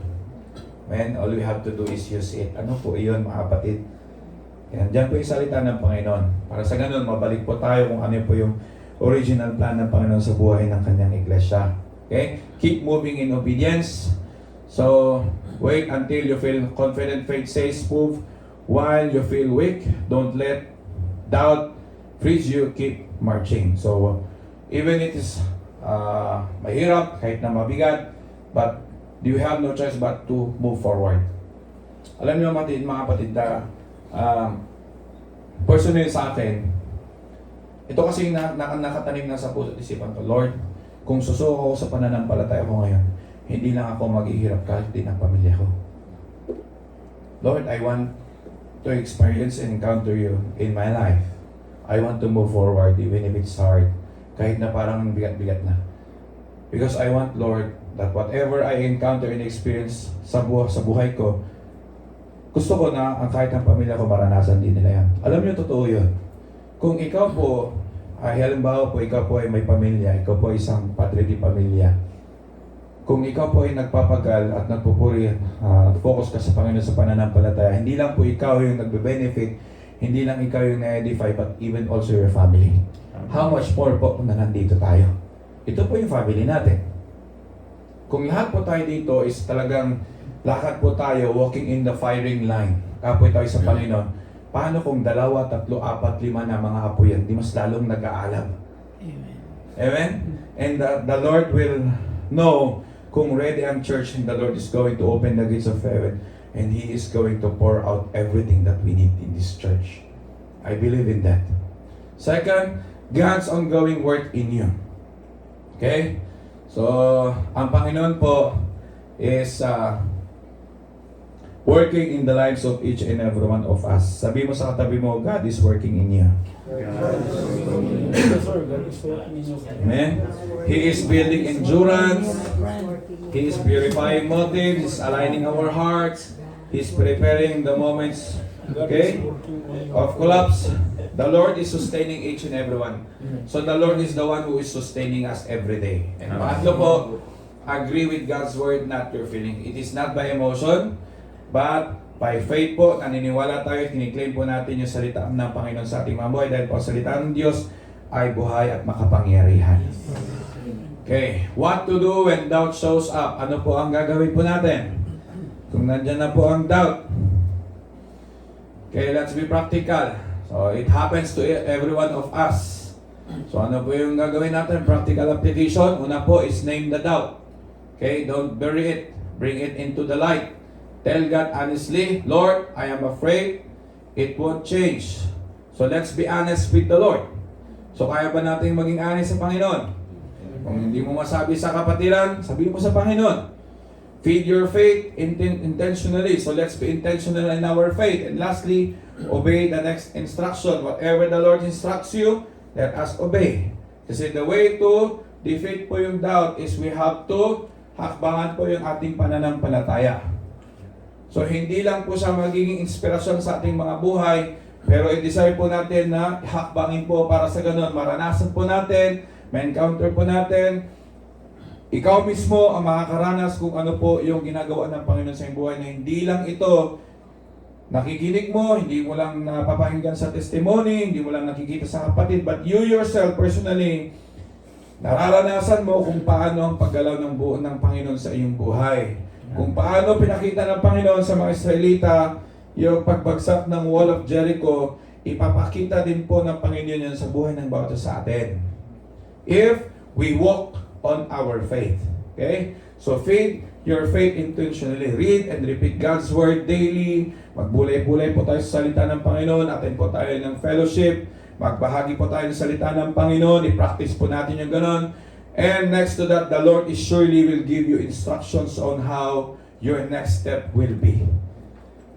A: And all we have to do is use it. Ano po iyon, mga kapatid? Yan, dyan po yung salita ng Panginoon. Para sa ganun, mabalik po tayo kung ano po yung original plan ng Panginoon sa buhay ng kanyang iglesia. Okay? Keep moving in obedience. So, wait until you feel confident. Faith says, move while you feel weak. Don't let doubt freeze you. Keep marching. So, even it is mahirap, kahit na mabigat, but you have no choice but to move forward. Alam niyo mga kapatid na personally sa akin, ito kasi nakatanim na sa puso at isipan ko, Lord,
C: kung susuko ako sa pananampalataya ko ngayon, hindi lang ako maghihirap kahit din ang pamilya ko. Lord, I want to experience and encounter you in my life. I want to move forward even if it's hard. Kahit na parang bigat-bigat na. Because I want, Lord, that whatever I encounter and experience sa buhay ko, gusto ko na ang kahit ang pamilya ko maranasan din nila yan. Alam niyo, totoo yun. Kung ikaw po, halimbawa po, ikaw po ay may pamilya, ikaw po ay isang padre di pamilya. Kung ikaw po ay nagpapagal at nagpupuri, focus ka sa Panginoon sa pananampalataya, hindi lang po ikaw yung nagbe-benefit, hindi lang ikaw yung na-edify, but even also your family. How much more po kung na nandito tayo? Ito po yung family natin. Kung lahat po tayo dito is talagang lakad po tayo, walking in the firing line, kapoy tayo sa Panginoon, paano kung 2, 3, 4, 5 na mga apo yan, di mas lalong nag-aalab?
B: Amen.
C: Amen? And the Lord will know kung ready ang church, and the Lord is going to open the gates of heaven and He is going to pour out everything that we need in this church. I believe in that. Second, God's ongoing work in you. Okay? So, ang Panginoon po is working in the lives of each and every one of us. Sabi mo sa katabi mo, God is working in you.
B: Yes, sir. God is working in you.
C: Amen? He is building endurance. He is purifying motives. He's aligning our hearts. He's preparing the moments, okay, of collapse. The Lord is sustaining each and every one. So the Lord is the one who is sustaining us every day. And pangatlo po, agree with God's word, not your feeling. It is not by emotion, but by faith po, naniniwala tayo, kiniklaim po natin yung salita ng Panginoon sa ating mga buhay dahil po ang salita ng Diyos ay buhay at makapangyarihan. Okay, what to do when doubt shows up? Ano po ang gagawin po natin? Kung nandyan na po ang doubt. Okay, let's be practical. So, it happens to every one of us. So, ano po yung gagawin natin? Practical application. Una po is name the doubt. Okay, don't bury it. Bring it into the light. Tell God honestly, Lord, I am afraid it won't change. So let's be honest with the Lord. So kaya ba natin maging honest sa Panginoon? Kung hindi mo masabi sa kapatiran, sabihin mo sa Panginoon. Feed your faith intentionally. So let's be intentional in our faith. And lastly, obey the next instruction. Whatever the Lord instructs you, let us obey. Kasi the way to defeat po yung doubt is we have to hakbangan po yung ating pananampalataya. So hindi lang po siya magiging inspirasyon sa ating mga buhay, pero i-desire po natin na hakbangin po para sa ganun. Maranasan po natin, may encounter po natin. Ikaw mismo ang makakaranas kung ano po yung ginagawa ng Panginoon sa iyong buhay na hindi lang ito nakikinig mo, hindi mo lang napapakinggan sa testimony, hindi mo lang nakikita sa kapatid, but you yourself personally, nararanasan mo kung paano ang paggalaw ng buo ng Panginoon sa iyong buhay. Kung paano pinakita ng Panginoon sa mga Israelita yung pagbagsak ng Wall of Jericho, ipapakita din po ng Panginoon yan sa buhay ng bawat sa atin. If we walk on our faith. Okay? So feed your faith intentionally. Read and repeat God's Word daily. Magbulay-bulay po tayo sa salita ng Panginoon. Attend po tayo ng fellowship. Magbahagi po tayo ng salita ng Panginoon. I-practice po natin yung ganon. And next to that, the Lord is surely will give you instructions on how your next step will be.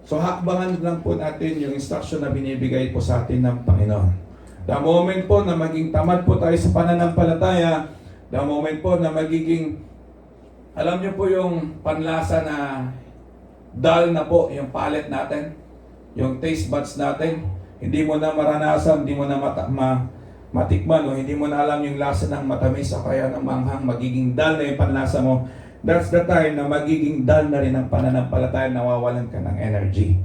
C: So hakbangan lang po natin yung instruction na binibigay po sa atin ng Panginoon. The moment po na maging tamad po tayo sa pananampalataya, the moment po na magiging, alam niyo po yung panlasa na dull na po yung palate natin, yung taste buds natin, hindi mo na maranasan, hindi mo na matikman, o hindi mo na alam yung lasa ng matamis o kaya ng manghang, magiging dull na yung panlasa mo. That's the time na magiging dull na rin ang pananampalataya, nawawalan ka ng energy.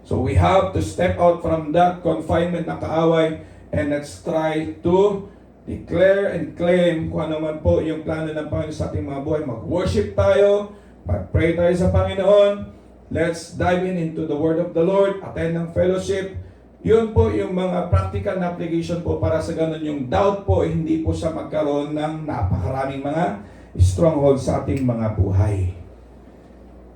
C: So we have to step out from that confinement na kaaway and let's try to declare and claim kung ano man po yung plano ng Panginoon sa ating mga buhay. Mag-worship tayo, mag-pray tayo sa Panginoon, let's dive into the Word of the Lord, attend ng fellowship. Yun po yung mga practical na application po para sa ganun yung doubt po, hindi po siya magkaroon ng napakaraming mga strongholds sa ating mga buhay.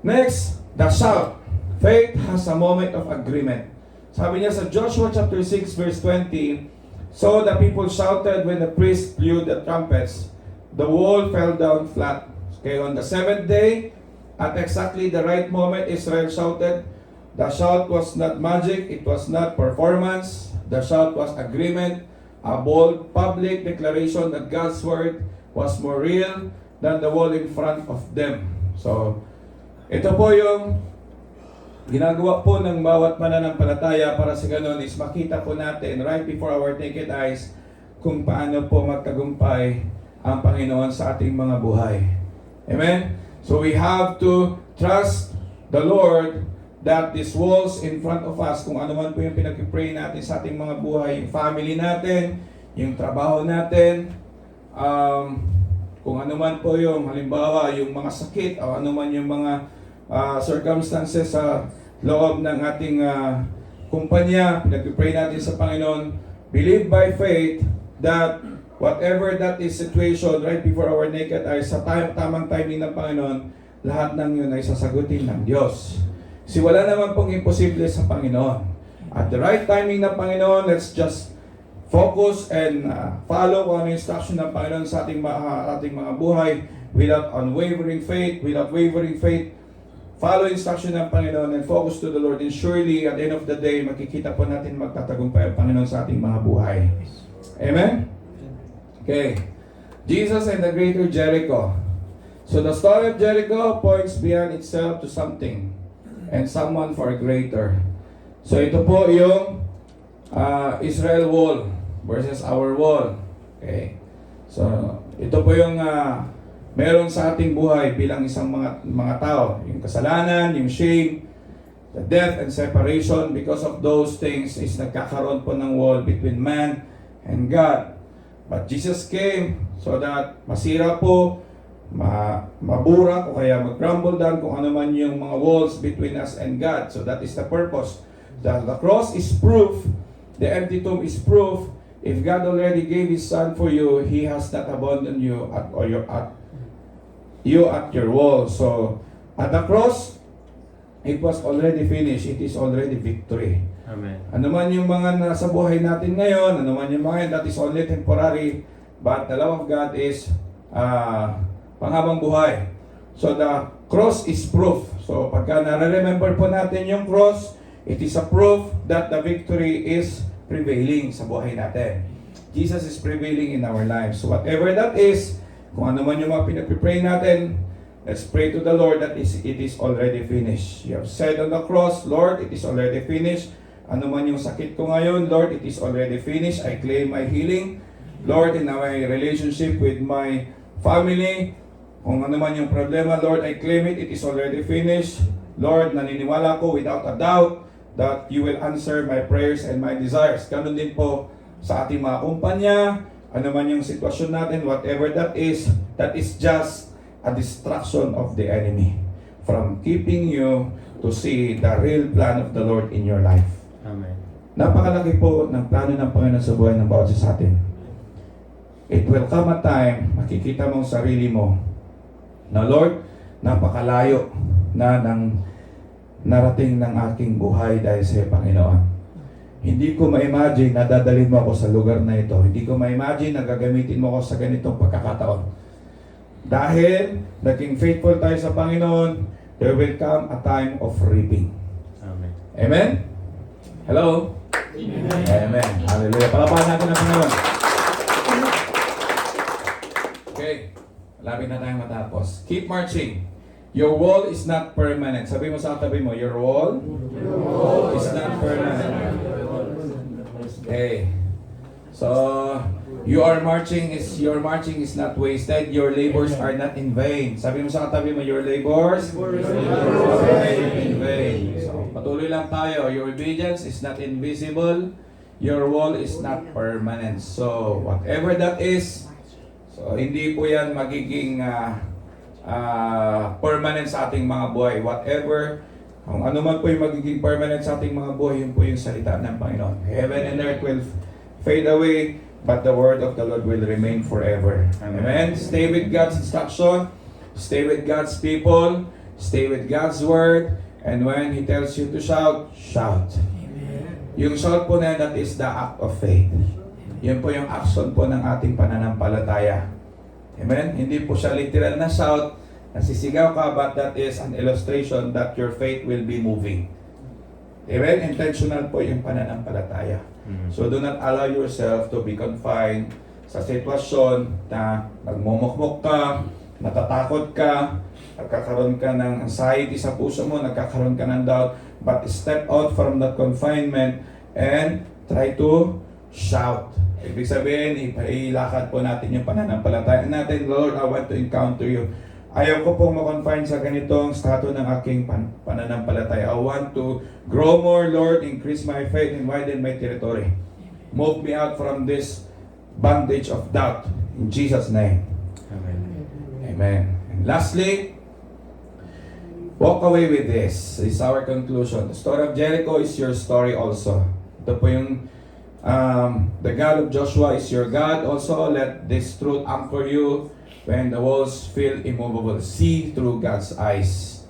C: Next, the shout. Faith has a moment of agreement. Sabi niya sa Joshua chapter 6 verse 20, so the people shouted when the priest blew the trumpets.
A: the wall fell down flat. Okay, on the seventh day, at exactly the right moment, Israel shouted. The shout was not magic, it was not performance. The shout was agreement, a bold public declaration that God's word was more real than the wall in front of them. So, ito po yung ginagawa po ng bawat mananampalataya para sa ganun is makita po natin right before our naked eyes kung paano po magtagumpay ang Panginoon sa ating mga buhay. Amen? So we have to trust the Lord that these walls in front of us, kung ano man po yung pinag-pray natin sa ating mga buhay, yung family natin, yung trabaho natin, kung ano man po yung halimbawa, yung mga sakit o ano man yung mga circumstances sa loob ng ating kumpanya, pinag-pray natin sa Panginoon, believe by faith that whatever that is situation right before our naked eyes, sa tamang timing ng Panginoon, lahat ng yun ay sasagutin ng Diyos. Kasi wala naman pong imposible sa Panginoon. At the right timing ng Panginoon, let's just focus and follow kung ano yung instruction ng Panginoon sa ating mga buhay without unwavering faith, follow instruction ng Panginoon and focus to the Lord. And surely, at the end of the day, makikita po natin magtatagumpay ang Panginoon sa ating mga buhay. Amen? Okay. Jesus and the greater Jericho. So the story of Jericho points beyond itself to something and someone for greater. So ito po yung Israel wall versus our wall. Okay. So ito po yung meron sa ating buhay bilang isang mga tao. Yung kasalanan, yung shame, the death and separation. Because of those things is nagkakaroon po ng wall between man and God. But Jesus came so that masira po, mabura o kaya mag-crumble down kung ano man yung mga walls between us and God. So that is the purpose. The cross is proof, the empty tomb is proof. If God already gave His Son for you, He has not abandoned you at your wall. So at the cross, it was already finished. It is already victory.
B: Amen.
A: Ano man yung mga nasa buhay natin ngayon, ano man yung mga that is only temporary, but the love of God is panghabang buhay. So the cross is proof. So pagka nare-remember po natin yung cross, it is a proof that the victory is prevailing sa buhay natin. Jesus is prevailing in our lives. So whatever that is, kung ano man yung mga pinag-pray natin, let's pray to the Lord that it is already finished. You have said on the cross, Lord, it is already finished. Ano man yung sakit ko ngayon, Lord, it is already finished. I claim my healing. Lord, in my relationship with my family, kung ano man yung problema, Lord, I claim it. It is already finished. Lord, naniniwala ko without a doubt that you will answer my prayers and my desires. Ganun din po sa ating mga kumpanya, ano man yung sitwasyon natin, whatever that is just a distraction of the enemy from keeping you to see the real plan of the Lord in your life.
B: Amen.
A: Napakalaki po ng plano ng Panginoon sa buhay ng bawat isa sa atin. It will come a time, makikita mong sarili mo, na Lord, napakalayo na ng narating ng aking buhay dahil sa Panginoon. Hindi ko ma-imagine na dadalhin mo ako sa lugar na ito. Hindi ko ma-imagine na gagamitin mo ako sa ganitong pagkakataon. Dahil naging faithful tayo sa Panginoon, there will come a time of reaping.
B: Amen.
A: Amen? Hello?
B: Amen.
A: Amen. Hallelujah. Palapahan natin ang Panginoon. Okay. Malapit na tayong matapos. Keep marching. Your wall is not permanent. Sabi mo sa katabi mo, your wall is not permanent. Okay. So, your marching is not wasted. Your labors are not in vain. Sabi mo sa katabi mo, your labors are not in vain. So, patuloy lang tayo. Your obedience is not invisible. Your wall is not permanent. So, whatever that is, so hindi po yan magiging permanent sa ating mga buhay. Whatever, kung ano man po yung magiging permanent sa ating mga buhay, yun po yung salita ng Panginoon. Heaven and earth will fade away, but the word of the Lord will remain forever. Amen? Stay with God's instruction. Stay with God's people. Stay with God's word. And when He tells you to shout, shout. Yung shout po na that is the act of faith. Yun po yung action po ng ating pananampalataya.
C: Amen? Hindi po siya literal na shout, nasisigaw ka, but that is an illustration that your faith will be moving. Amen? Intentional po yung pananampalataya. So do not allow yourself to be confined sa sitwasyon na nagmumukmuk ka, natatakot ka, nagkakaroon ka ng anxiety sa puso mo, nagkakaroon ka ng doubt, but step out from that confinement and try to shout. Ibig sabihin, ilakad po natin yung pananampalataya natin. Lord, I want to encounter you. Ayaw ko pong ma-confine sa ganitong stato ng aking pananampalataya. I want to grow more, Lord, increase my faith and widen my territory. Move me out from this bondage of doubt. In Jesus' name.
D: Amen.
C: Amen. And lastly, walk away with this. This is our conclusion. The story of Jericho is your story also. Ito po yung the God of Joshua is your God also. Let this truth anchor you when the walls feel immovable. See through God's eyes.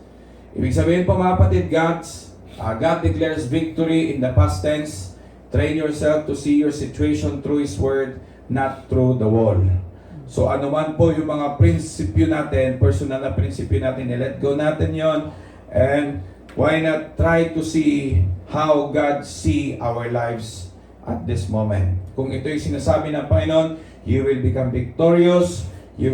C: Ibig sabihin po mga kapatid, God declares victory in the past tense. Train yourself to see your situation through His Word, not through the wall. So ano man po yung mga prinsipyo natin, personal na prinsipyo natin, let go natin yon. And why not try to see how God see our lives at this moment. Kung ito yung sinasabi ng Panginoon, you will become victorious, you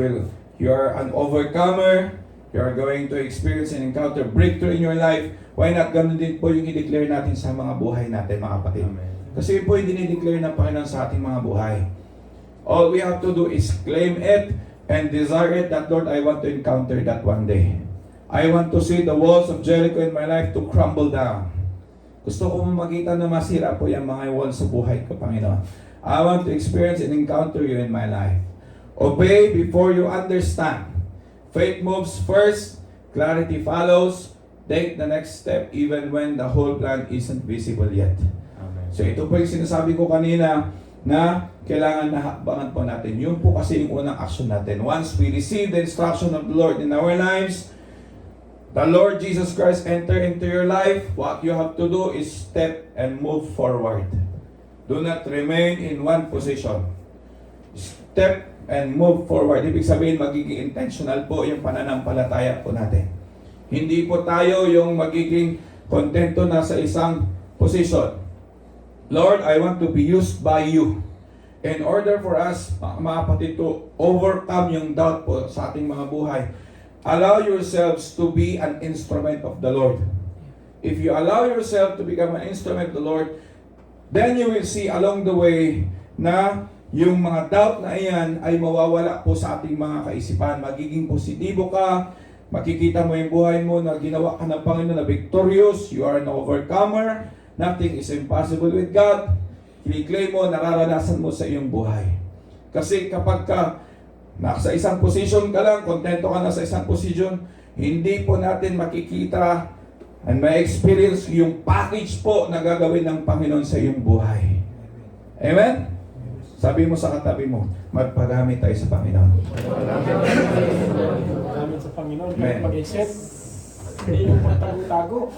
C: are an overcomer, you are going to experience and encounter breakthrough in your life. Why not ganun din po yung i-declare natin sa mga buhay natin, mga kapatid.
D: Amen.
C: Kasi yun po yung dinideclare ng Panginoon sa ating mga buhay. All we have to do is claim it and desire it that, Lord, I want to encounter that one day. I want to see the walls of Jericho in my life to crumble down. Gusto ko makita na masira po yung mga walls sa buhay ko, Panginoon. I want to experience and encounter you in my life. Obey before you understand. Faith moves first, clarity follows. Take the next step even when the whole plan isn't visible yet.
D: Amen.
C: So ito po yung sinasabi ko kanina na kailangan nahakbangan po natin. Yun po kasi yung unang action natin. Once we receive the instruction of the Lord in our lives, the Lord Jesus Christ enter into your life, what you have to do is step and move forward. Do not remain in one position. Step and move forward. Ibig sabihin, magiging intentional po yung pananampalataya po natin. Hindi po tayo yung magiging kontento na sa isang position. Lord, I want to be used by you. In order for us, mga kapatid, to overcome yung doubt po sa ating mga buhay, allow yourselves to be an instrument of the Lord. If you allow yourself to become an instrument of the Lord, then you will see along the way na yung mga doubt na iyan ay mawawala po sa ating mga kaisipan. Magiging positibo ka, makikita mo yung buhay mo na ginawa ka ng Panginoon na victorious, you are an overcomer, nothing is impossible with God. I-claim mo, nararanasan mo sa iyong buhay. Kasi kapag ka nasa isang position ka lang, kontento ka na sa isang position, hindi po natin makikita and may experience yung package po na gagawin ng Panginoon sa iyong buhay. Amen? Sabi mo sa katabi mo, magpagamit tayo sa Panginoon.
B: Gamit sa Panginoon,
C: Amen.
B: mag-isip. Hindi yung pagtago-tago.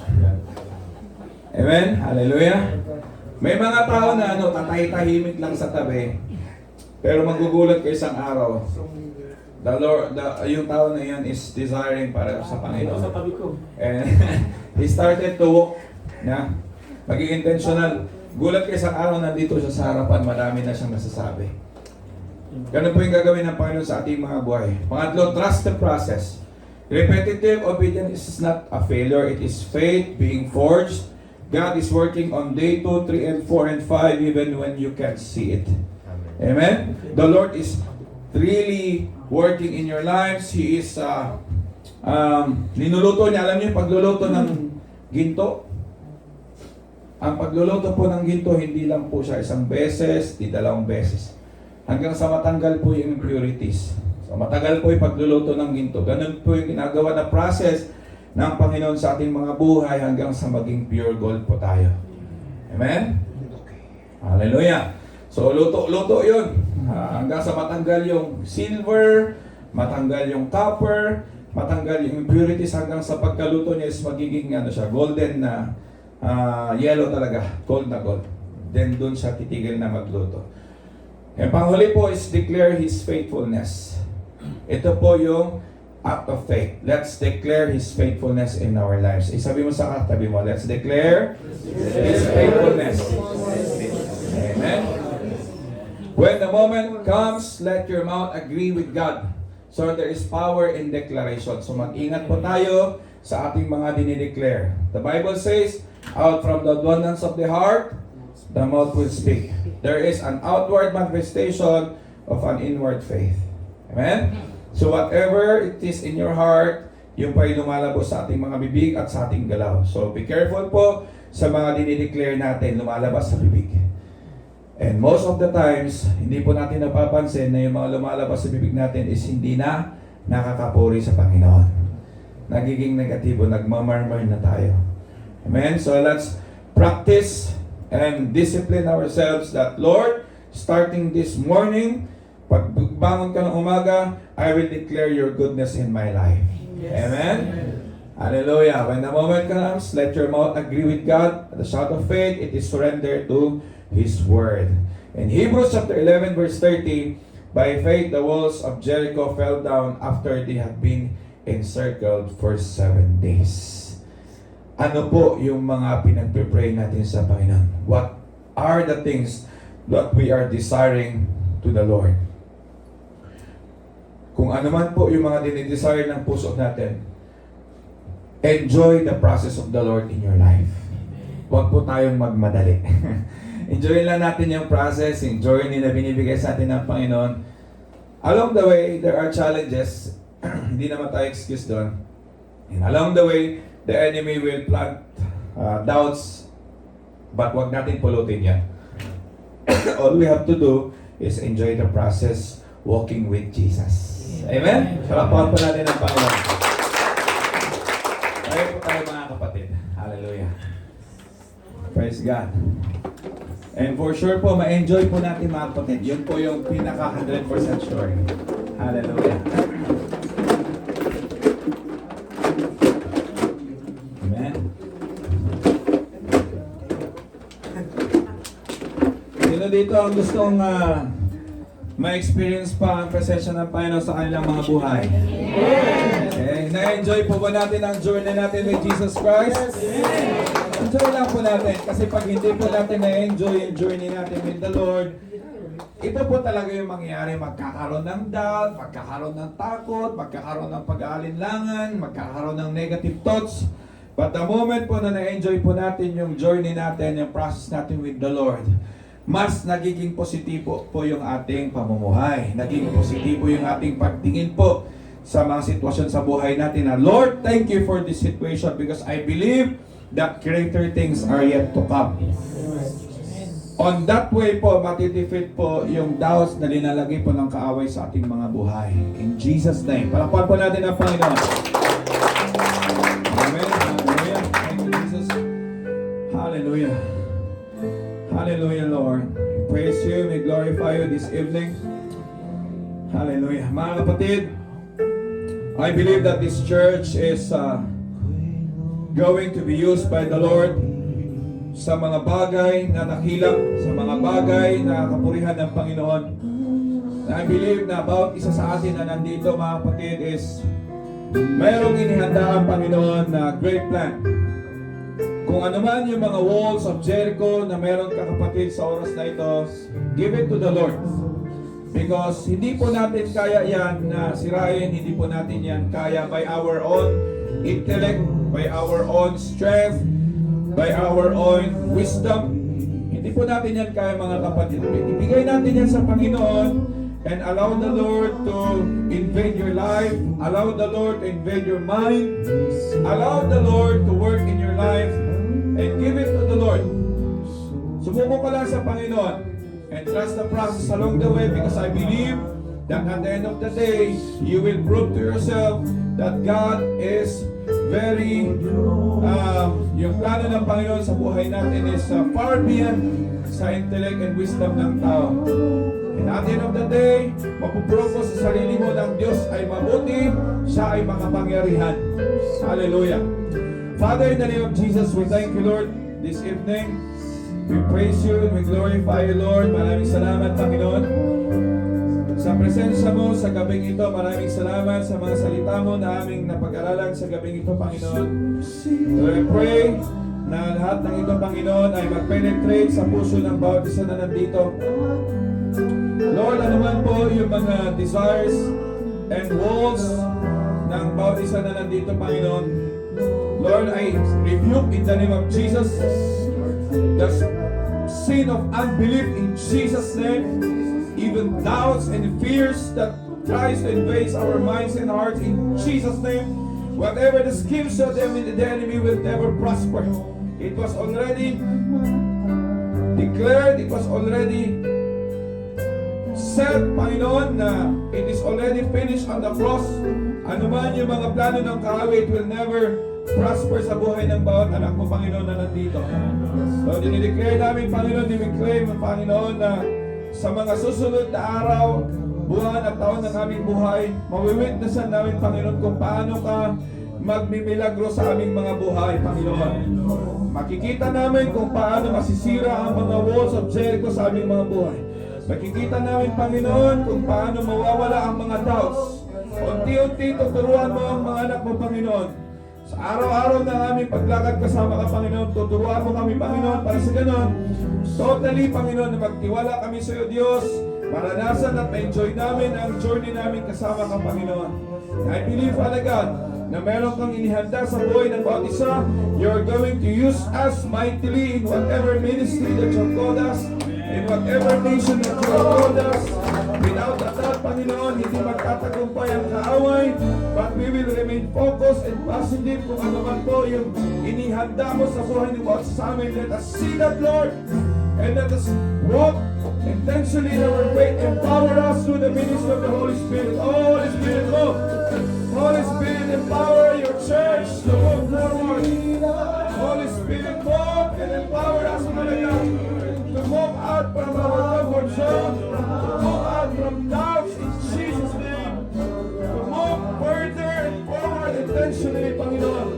C: Amen? Hallelujah? May mga tao na tatay-tahimik lang sa tabi, pero magugulat ka isang araw. The Lord, yung tao na yan is desiring para sa
B: Sa
C: Panginoon.
B: tabi ko.
C: And he started to walk na maging intentional. Gulat ka isang araw, nandito siya sa harapan, marami na siyang nasasabi. Ganun po yung gagawin ng Panginoon sa ating mga buhay. Pangatlo, trust the process. Repetitive obedience is not a failure, it is faith being forged. God is working on day 2, 3, and 4, and 5 even when you can't see it.
D: Amen.
C: Amen? The Lord is really working in your lives. He is linuluto niya. Alam niyo yung pagluluto ng ginto? Ang pagluluto po ng ginto, hindi lang po siya isang beses, di dalawang beses. Hanggang sa matanggal po yung impurities. So matagal po yung pagluluto ng ginto. Ganun po yung ginagawa na process ng Panginoon sa ating mga buhay hanggang sa maging pure gold po tayo. Amen? Hallelujah. So luto-luto yun. Hanggang sa matanggal yung silver, matanggal yung copper, matanggal yung impurities hanggang sa pagkaluto niya is magiging golden na yellow talaga, gold na gold. Then doon siya titigil na magluto. And panghuli po is declare His faithfulness. Ito po yung act of faith. Let's declare His faithfulness in our lives. Isabi mo sa katabi mo, let's declare His faithfulness. Amen. When the moment comes, let your mouth agree with God. So there is power in declaration. So mag-ingat po tayo sa ating mga dinideclare. The Bible says, out from the abundance of the heart, the mouth will speak. There is an outward manifestation of an inward faith. Amen? So whatever it is in your heart, yung pa'y lumalabas sa ating mga bibig at sa ating galaw. So be careful po sa mga dinideclare natin, lumalabas sa bibig. And most of the times, hindi po natin napapansin na yung mga lumalabas sa bibig natin is hindi na nakakapuri sa Panginoon. Nagiging negatibo, nagmamarmar na tayo. Amen? So let's practice and discipline ourselves that, Lord, starting this morning, pag bangon ka ng umaga, I will declare your goodness in my life. Yes. Amen? Hallelujah. When the moment comes, let your mouth agree with God. At the shout of faith, it is surrender to His Word. In Hebrews chapter 11 verse 30, by faith the walls of Jericho fell down after they had been encircled for 7 days. Ano po yung mga pinagpipray natin sa Panginoon? What are the things that we are desiring to the Lord? Kung ano man po yung mga dinidesire ng puso natin, enjoy the process of the Lord in your life. Huwag po tayong magmadali. Enjoy lang natin yung process, yung journey na binibigay sa atin ng Panginoon. Along the way, there are challenges. Hindi naman tayo excuse doon. And along the way, the enemy will plant doubts, but wag natin pulutin yan. All we have to do is enjoy the process walking with Jesus. Amen? Palapakan po natin ang Panginoon. Tayo po tayo mga kapatid. Hallelujah. Praise God. And for sure po, ma-enjoy po natin mga kapatid. Yun po yung pinaka 100% sure. Hallelujah. Amen. Sino dito ang gustong ma-experience pa ang presensya ng Panginoon sa kanilang mga buhay? Okay. Na-enjoy po ba natin ang journey natin with Jesus Christ? Enjoy lang po natin. Kasi pag hindi po natin na-enjoy yung journey natin with the Lord, ito po talaga yung mangyayari. Magkakaroon ng doubt, magkakaroon ng takot, magkakaroon ng pag-aalinlangan, magkakaroon ng negative thoughts. But the moment po na na-enjoy po natin yung journey natin, yung process natin with the Lord, mas nagiging positibo po yung ating pamumuhay. Naging positibo yung ating pagtingin po sa mga sitwasyon sa buhay natin na, Lord, thank you for this situation because I believe that greater things are yet to come. On that way po, matidefeat po yung doubts na linalagay po ng kaaway sa ating mga buhay. In Jesus' name. Palakpan po natin ang Panginoon. Amen. Hallelujah. Thank you, Jesus. Hallelujah. Hallelujah, Lord. We praise you. We glorify you this evening. Hallelujah. Mga kapatid, I believe that this church is going to be used by the Lord sa mga bagay na nakilap, sa mga bagay na kapurihan ng Panginoon. I believe na about isa sa atin na nandito mga kapatid is mayroong inihanda ang Panginoon na great plan. Kung ano man yung mga walls of Jericho na meron ka kapatid sa oras na ito, give it to the Lord. Because hindi po natin kaya yan na sirain, hindi po natin yan kaya by our own intellect, by our own strength, by our own wisdom. Hindi po natin yan kaya mga kapatid. Ibigay natin yan sa Panginoon and allow the Lord to invade your life, allow the Lord to invade your mind, allow the Lord to work in your life, and give it to the Lord. Sumuko ka lang sa Panginoon and trust the process along the way because I believe that at the end of the day, you will prove to yourself that God is very, yung plano ng Panginoon sa buhay natin is far beyond sa intellect and wisdom ng tao. And at the end of the day, mapuprove mo sa sarili mo ng Diyos ay mabuti, siya ay makapangyarihan. Hallelujah. Father, in the name of Jesus, we thank you, Lord, this evening. We praise you and we glorify you, Lord. Maraming salamat, Panginoon.
A: sa presensya mo sa gabing ito. Maraming salamat sa mga salita mo na aming napag-aralan sa gabing ito, Panginoon. So I pray na lahat ng ito, Panginoon, ay mag-penetrate sa puso ng bawat isa na nandito. Lord, ano man po yung mga desires and wants ng bawat isa na nandito, Panginoon. Lord, I rebuke in the name of Jesus the sin of unbelief in Jesus' name, even doubts and fears that tries to invade our minds and hearts in Jesus' name. Whatever the schemes of the enemy will never prosper. It was already declared, it was already said, Panginoon, na it is already finished on the cross. Ano man yung mga plano ng kaaway, it will never prosper sa buhay ng bawat anak mo, Panginoon, na nandito. So, dinideclare namin, Panginoon, dinideclare mo, Panginoon, na sa mga susunod na araw, buwan at taon ng aming buhay, mawiwitnessan namin, Panginoon, kung paano ka magmimilagro sa aming mga buhay, Panginoon. Makikita namin kung paano masisira ang mga walls of Jericho sa aming mga buhay. Makikita namin, Panginoon, kung paano mawawala ang mga doubts. Unti-unti tuturuan mo ang mga anak mo, Panginoon. Sa araw-araw na aming paglakad kasama ka, Panginoon, tuturuan mo kami, Panginoon, para sa ganon, totally, Panginoon, na magtiwala kami sa iyo, Diyos, maranasan at ma-enjoy namin ang journey namin kasama ka, Panginoon. I believe, Father God, na meron kang inihanda sa buhay ng bawat isa. You're going to use us mightily in whatever ministry that you've called us, in whatever nation that you have called us. Without a doubt, Panginoon, hindi magtatagumpay ang kaaway, but we will remain focused and positive kung ano man po yung inihanda mo sa buhay ng bawat sa amin. Let us see that, Lord, and let us walk intentionally in our way. Empower us through the ministry of the Holy Spirit. Oh, Holy Spirit, move. Holy Spirit, empower your church to move forward. Holy Spirit, move and empower us, Father God, to move out from our comfort zone, to move out from doubts in Jesus' name, to move further and forward intentionally, Panginoon.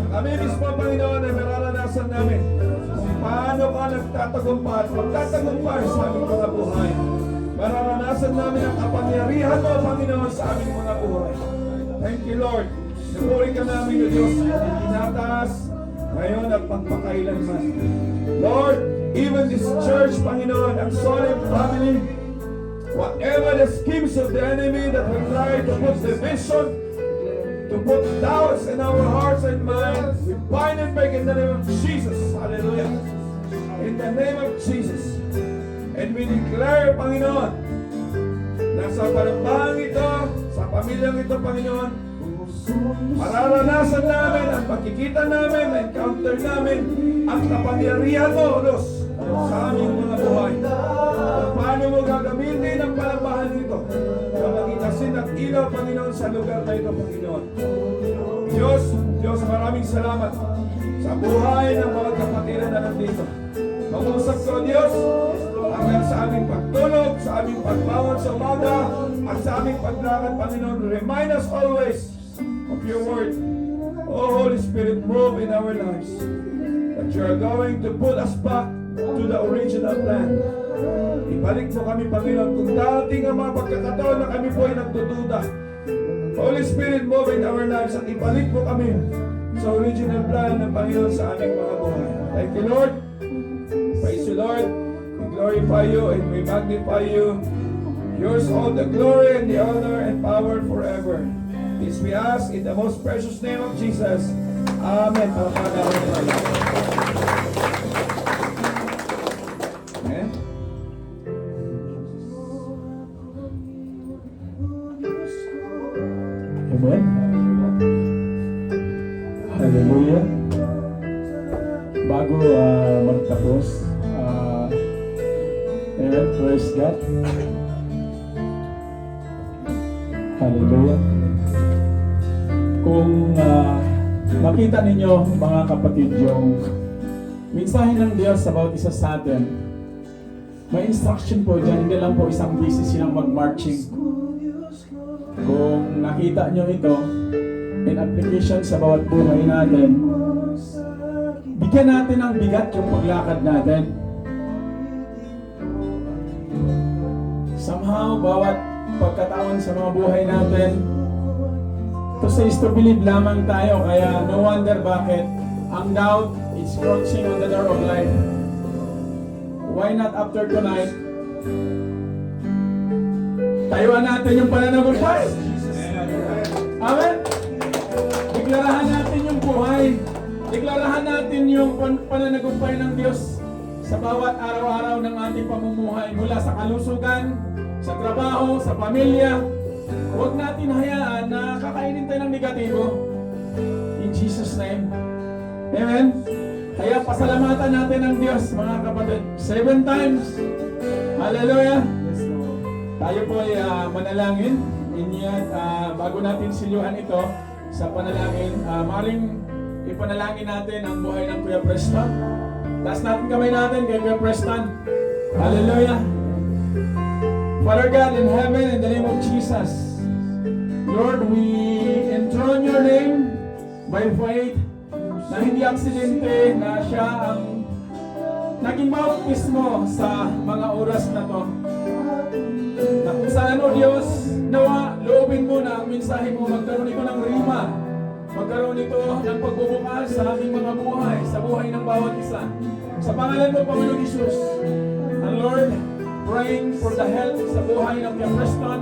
A: Kami mismo, Panginoon, ay mararanasan namin kung paano ka nagtatagumpay at magtatagumpay sa aming mga buhay. Mararanasan namin ang kapangyarihan mo, Panginoon, sa aming mga buhay. Thank you, Lord. Sinuri ka namin, O Diyos, tinataas ngayon at pagpakailanman. Lord, even this church, Panginoon, ang Solemn family, whatever the schemes of the enemy that will try to put division, to put doubts in our hearts and minds, we bind and break in the name of Jesus. Hallelujah. In the name of Jesus. And we declare, Panginoon, na sa panambahang ito, sa pamilyang ito, Panginoon, mararanasan namin at makikita namin, encounter namin ang kapangyarihan mo, Diyos, sa aming mga buhay. Kung paano mo gagamitin ang panambahan nito na maging asin at ilaw, Panginoon, sa lugar na ito, Panginoon. Diyos, maraming salamat sa buhay ng mga kapatiran na nandito. Mag-usap ko, Diyos, hanggang sa aming pagtulog, sa aming pagbangon sa umaga, at sa aming paglakad, Panginoon. Remind us always of your word. Oh, Holy Spirit, move in our lives, that you are going to put us back to the original plan. Ibalik mo kami, Panginoon, kung dating ang mga pagkakataon na kami po ay nagdududa. Holy Spirit, move in our lives at ibalik mo kami sa original plan ng Panginoon sa aming mga buhay. Thank you, Lord. Praise you, Lord. We glorify you and we magnify you. Yours all the glory and the honor and power forever. This we ask in the most precious name of Jesus. Amen. Amen.
D: Amen. Hallelujah. Bago magtapos, amen, praise God. Hallelujah. Kung makita ninyo, mga kapatid, yung mensahe ng Diyos sa bawat isa sa atin, may instruction po dyan, hindi lang po isang busy silang mag-marching. Kung nakita nyo ito, in application sa bawat buhay natin, bigyan natin ng bigat yung paglakad natin. Somehow, mo bawat pagkataon sa mga buhay natin. To say is to believe lamang tayo, kaya no wonder bakit ang doubt is crouching on the door of life. Why not after tonight? Tayuan natin yung pananagumpay. Amen? Deklarahan natin yung buhay. Deklarahan natin yung pananagumpay ng Diyos sa bawat araw-araw ng ating pamumuhay, mula sa kalusugan, sa trabaho, sa pamilya. Huwag natin hayaan na kakainin tayo ng negatibo. In Jesus' name. Amen? Kaya pasalamatan natin ang Diyos, mga kapatid. 7 times. Hallelujah. Tayo po ay manalangin. Inyat, bago natin siluhan ito sa panalangin, maring ipanalangin natin ang buhay ng Kuya Preston. Taas natin kamay natin kay Kuya Preston. Hallelujah. Father God in heaven, in the name of Jesus, Lord, we enthrone your name by faith na hindi aksidente na siya ang naging bautismo sa mga oras na to. Na kung saan, O Diyos, nawa, loobin mo na ang mensahe mo, magkaroon ito ng rima, magkaroon ito ng pagbubukas sa aming mga buhay, sa buhay ng bawat isa. Sa pangalan mo, Panginoon Jesus, and Lord, praying for the health sa buhay ng Kuya Preston.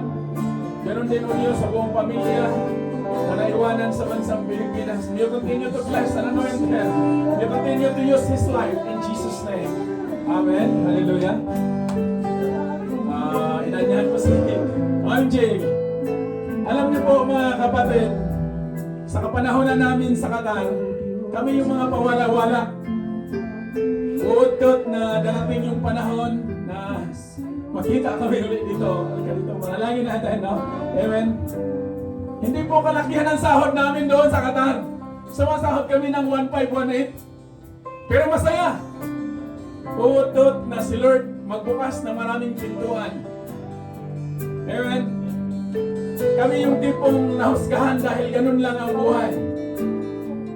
D: Ganon din, O Diyos, sa buong pamilya na naiwanan sa bansang Pilipinas. You continue to bless and anoint him. You continue to use his life in Jesus' name. Amen. Hallelujah. Inanyahan po si MJ. Alam niyo po, mga kapatid, sa kapanahonan namin sa Qatar, kami yung mga pawala-wala. Uot na darating yung panahon na makita kami ulit dito. Halika dito, manalangin natin, no? Amen. Hindi po kalakihan ang sahod namin doon sa Qatar. Sumasahod kami ng 1,518. Pero masaya. Uot na si Lord magbukas ng maraming pintuan. Amen. Kami yung tipong nahusgahan dahil ganun lang ang buhay.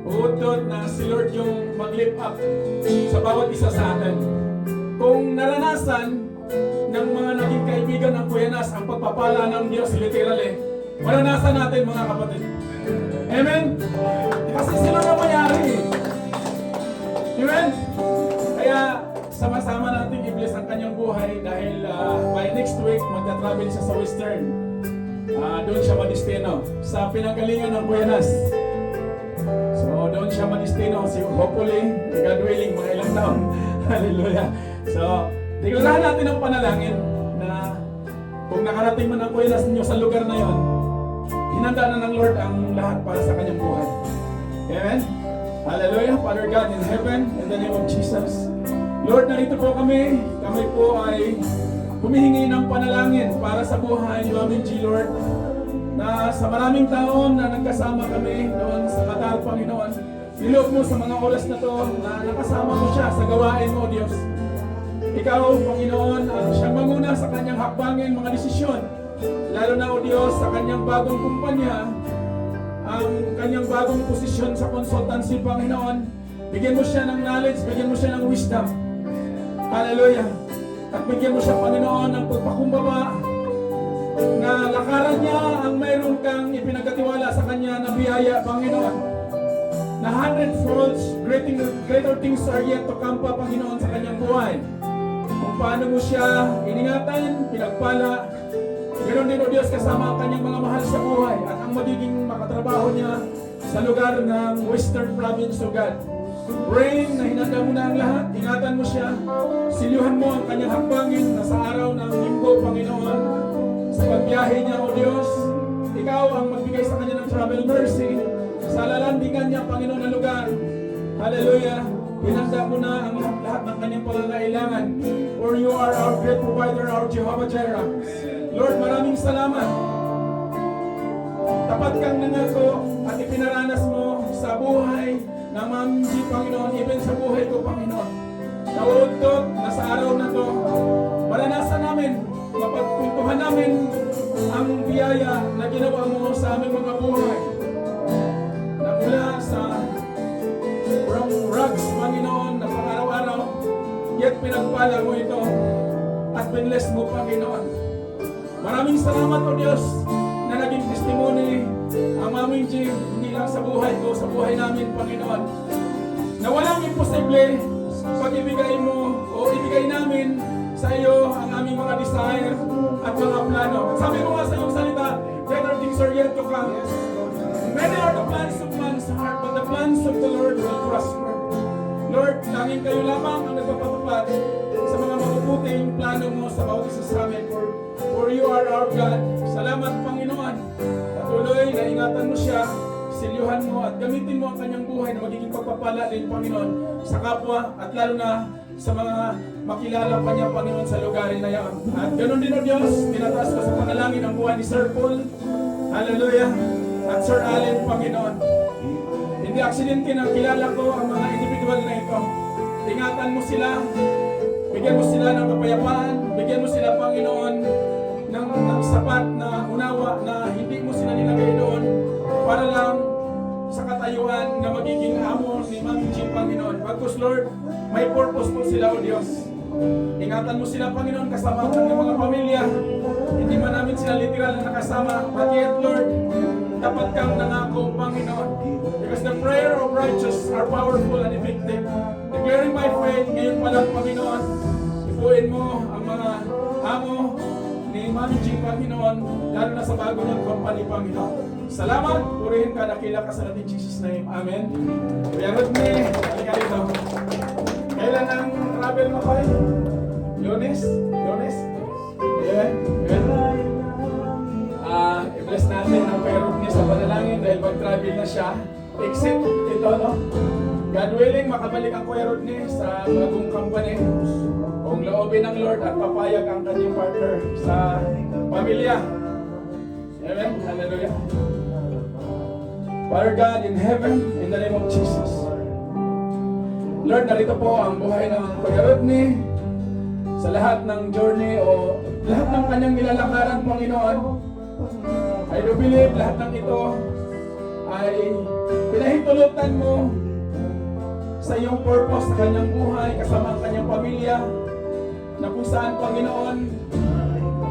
D: Uot na si Lord yung mag-lift up sa bawat isa sa atin. Kung naranasan ng mga naging kaibigan ng Kuyanas ang pagpapala ng Diyos literally, maranasan natin, mga kapatid. Amen? Kasi sila na mayari. Amen? Kaya sama-sama natin i-bless ang kanyang buhay dahil by next week magta-travel siya sa Western. Doon siya madistino sa pinanggalingan ng Buenas. So doon siya madistino, hopefully, God willing, mga ilang taon. Hallelujah. So, deklarahan natin ang panalangin na kung nakarating man ang Buenas ninyo sa lugar na yon, hinanda na ng Lord ang lahat para sa kanyang buhay. Amen? Hallelujah. Father God in heaven, in the name of Jesus, Lord, narito po kami. Kami po ay humihingi ng panalangin para sa buhay ni Mami G, Lord, na sa maraming taon na nagkasama kami doon sa Qatar, Panginoon, niloob mo sa mga oras na to na nakasama mo siya sa gawain mo, Diyos. Ikaw, Panginoon, ang siyang manguna sa kanyang hakbangin, mga desisyon, lalo na, O Diyos, sa kanyang bagong kumpanya, ang kanyang bagong posisyon sa consultancy, Panginoon. Bigyan mo siya ng knowledge, bigyan mo siya ng wisdom. Hallelujah. At bigyan mo siya, Panginoon, ng pagpakumbaba na lakaran niya ang mayroon kang ipinagkatiwala sa kanya na biyaya, Panginoon. Na 100-folds greater things are yet to come pa, Panginoon, sa kanyang buhay. Kung paano mo siya iningatan, pinagpala, ganoon din, O Diyos, kasama ang kanyang mga mahal sa buhay at ang magiging makatrabaho niya sa lugar ng Western Province, O God. Rain, na hinanda mo na ang lahat, ingatan mo siya, silyuhan mo ang kanyang hakbangin na sa araw ng linggo, Panginoon, sa pagbiyahe niya, O Diyos. Ikaw ang magbigay sa kanya ng travel mercy sa lalandingan niya, Panginoon, na lugar. Hallelujah. Hinanda mo na ang lahat ng kanyang pangangailangan. For you are our great provider, our Jehovah Jireh. Lord, maraming salamat. Tapat kang nangako at ipinaranas mo sa buhay na Ma'am G, Panginoon, even sa buhay ko, Panginoon. Nauutot na sa araw na to, maranasan namin, mapagpuntuhan namin ang biyaya na ginawa mo sa aming mga buhay. Na mula sa rugs, Panginoon, na pang-araw-araw, yet pinagpala mo ito at pinless mo, Panginoon. Maraming salamat o Diyos na naging testimony ang Mami Jean, hindi lang sa buhay ko, sa buhay namin, Panginoon. Na walang imposible pag ibigay mo o ibigay namin sa iyo ang aming mga desire at mga plano. Sabi mo nga sa iyong salita, greater things are yet to come. Many are the plans of man's heart, but the plans of the Lord will prosper. Lord, tanging kayo lamang ang nagpapatupad sa mga mabubuting plano mo sa bawat isa sa amin. For you are our God. Salamat, Panginoon. Patuloy na ingatan mo siya, silyuhan mo at gamitin mo ang kanyang buhay na magiging pagpapala din, Panginoon, sa kapwa at lalo na sa mga makilala pa niya, Panginoon, sa lugarin na yan. At ganoon din, O Diyos, tinataas ko sa panalangin ang buhay ni Sir Paul. Hallelujah. At Sir Allen, Panginoon. Hindi aksidente na kilala ko ang mga individual na ito. Ingatan mo sila. Bigyan mo sila ng kapayapaan. Bigyan mo sila, Panginoon, ng sapat na unawa na hindi mo sila nilagay doon para lang sa katayuan na magiging amo ni Mami Jean, Panginoon. Pagkus, Lord, may purpose po sila, O Diyos. Ingatan mo sila, Panginoon, kasama ang kanilang mga pamilya. Hindi man namin sila literal na nakasama. But yet, Lord, dapat kang nangako, Panginoon. Because the prayer of righteous are powerful and effective. Declaring my faith, ngayon pa lang, Panginoon, ipuin mo ang mga amo ni Mami Jean, Panginoon, lalo na sa bago ng company, Panginoon. Salamat, purihin ka, nakila ka sa natin, Jesus' name. Amen. Kuya Rodney, halika rito. Kailan ang travel mo kayo? Lunes? Lunes? Yeah. Good. I-bless natin ang Kuya Rodney sa panalangin dahil mag-travel na siya. Exit ito, no? God willing, makabalik ang Kuya Rodney sa bagong company. Kung loobin ng Lord at papayag ang kanyang partner sa pamilya. Amen? Hallelujah. Father God in heaven, in the name of Jesus. Lord, narito po ang buhay ng Kuya Rodney sa lahat ng journey o lahat ng kanyang nilalakaran, Panginoon. I do believe lahat ng ito ay pinahintulutan mo sa iyong purpose sa kanyang buhay kasama ang kanyang pamilya na kung saan, Panginoon,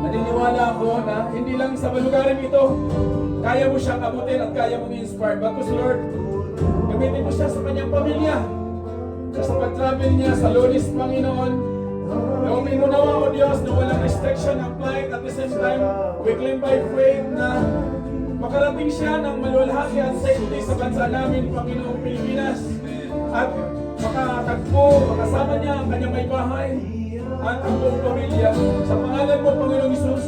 D: naniniwala ako na hindi lang sa balugarin ito kaya mo siyang abutin at kaya mong i-inspire. But Lord, gamitin mo siya sa kanyang pamilya sa pag-travel niya sa Lunes, Panginoon. Loobin mo nawa, O Diyos, na walang restriction ang flight. At the same time, we claim by faith na makarating siya ng maluwalhati at safety sa bansa namin, Panginoong Pilipinas. At makatagpo, makasama niya ang kanyang may bahay at ang buong pamilya. Sa pangalan mo, Panginoong Isus,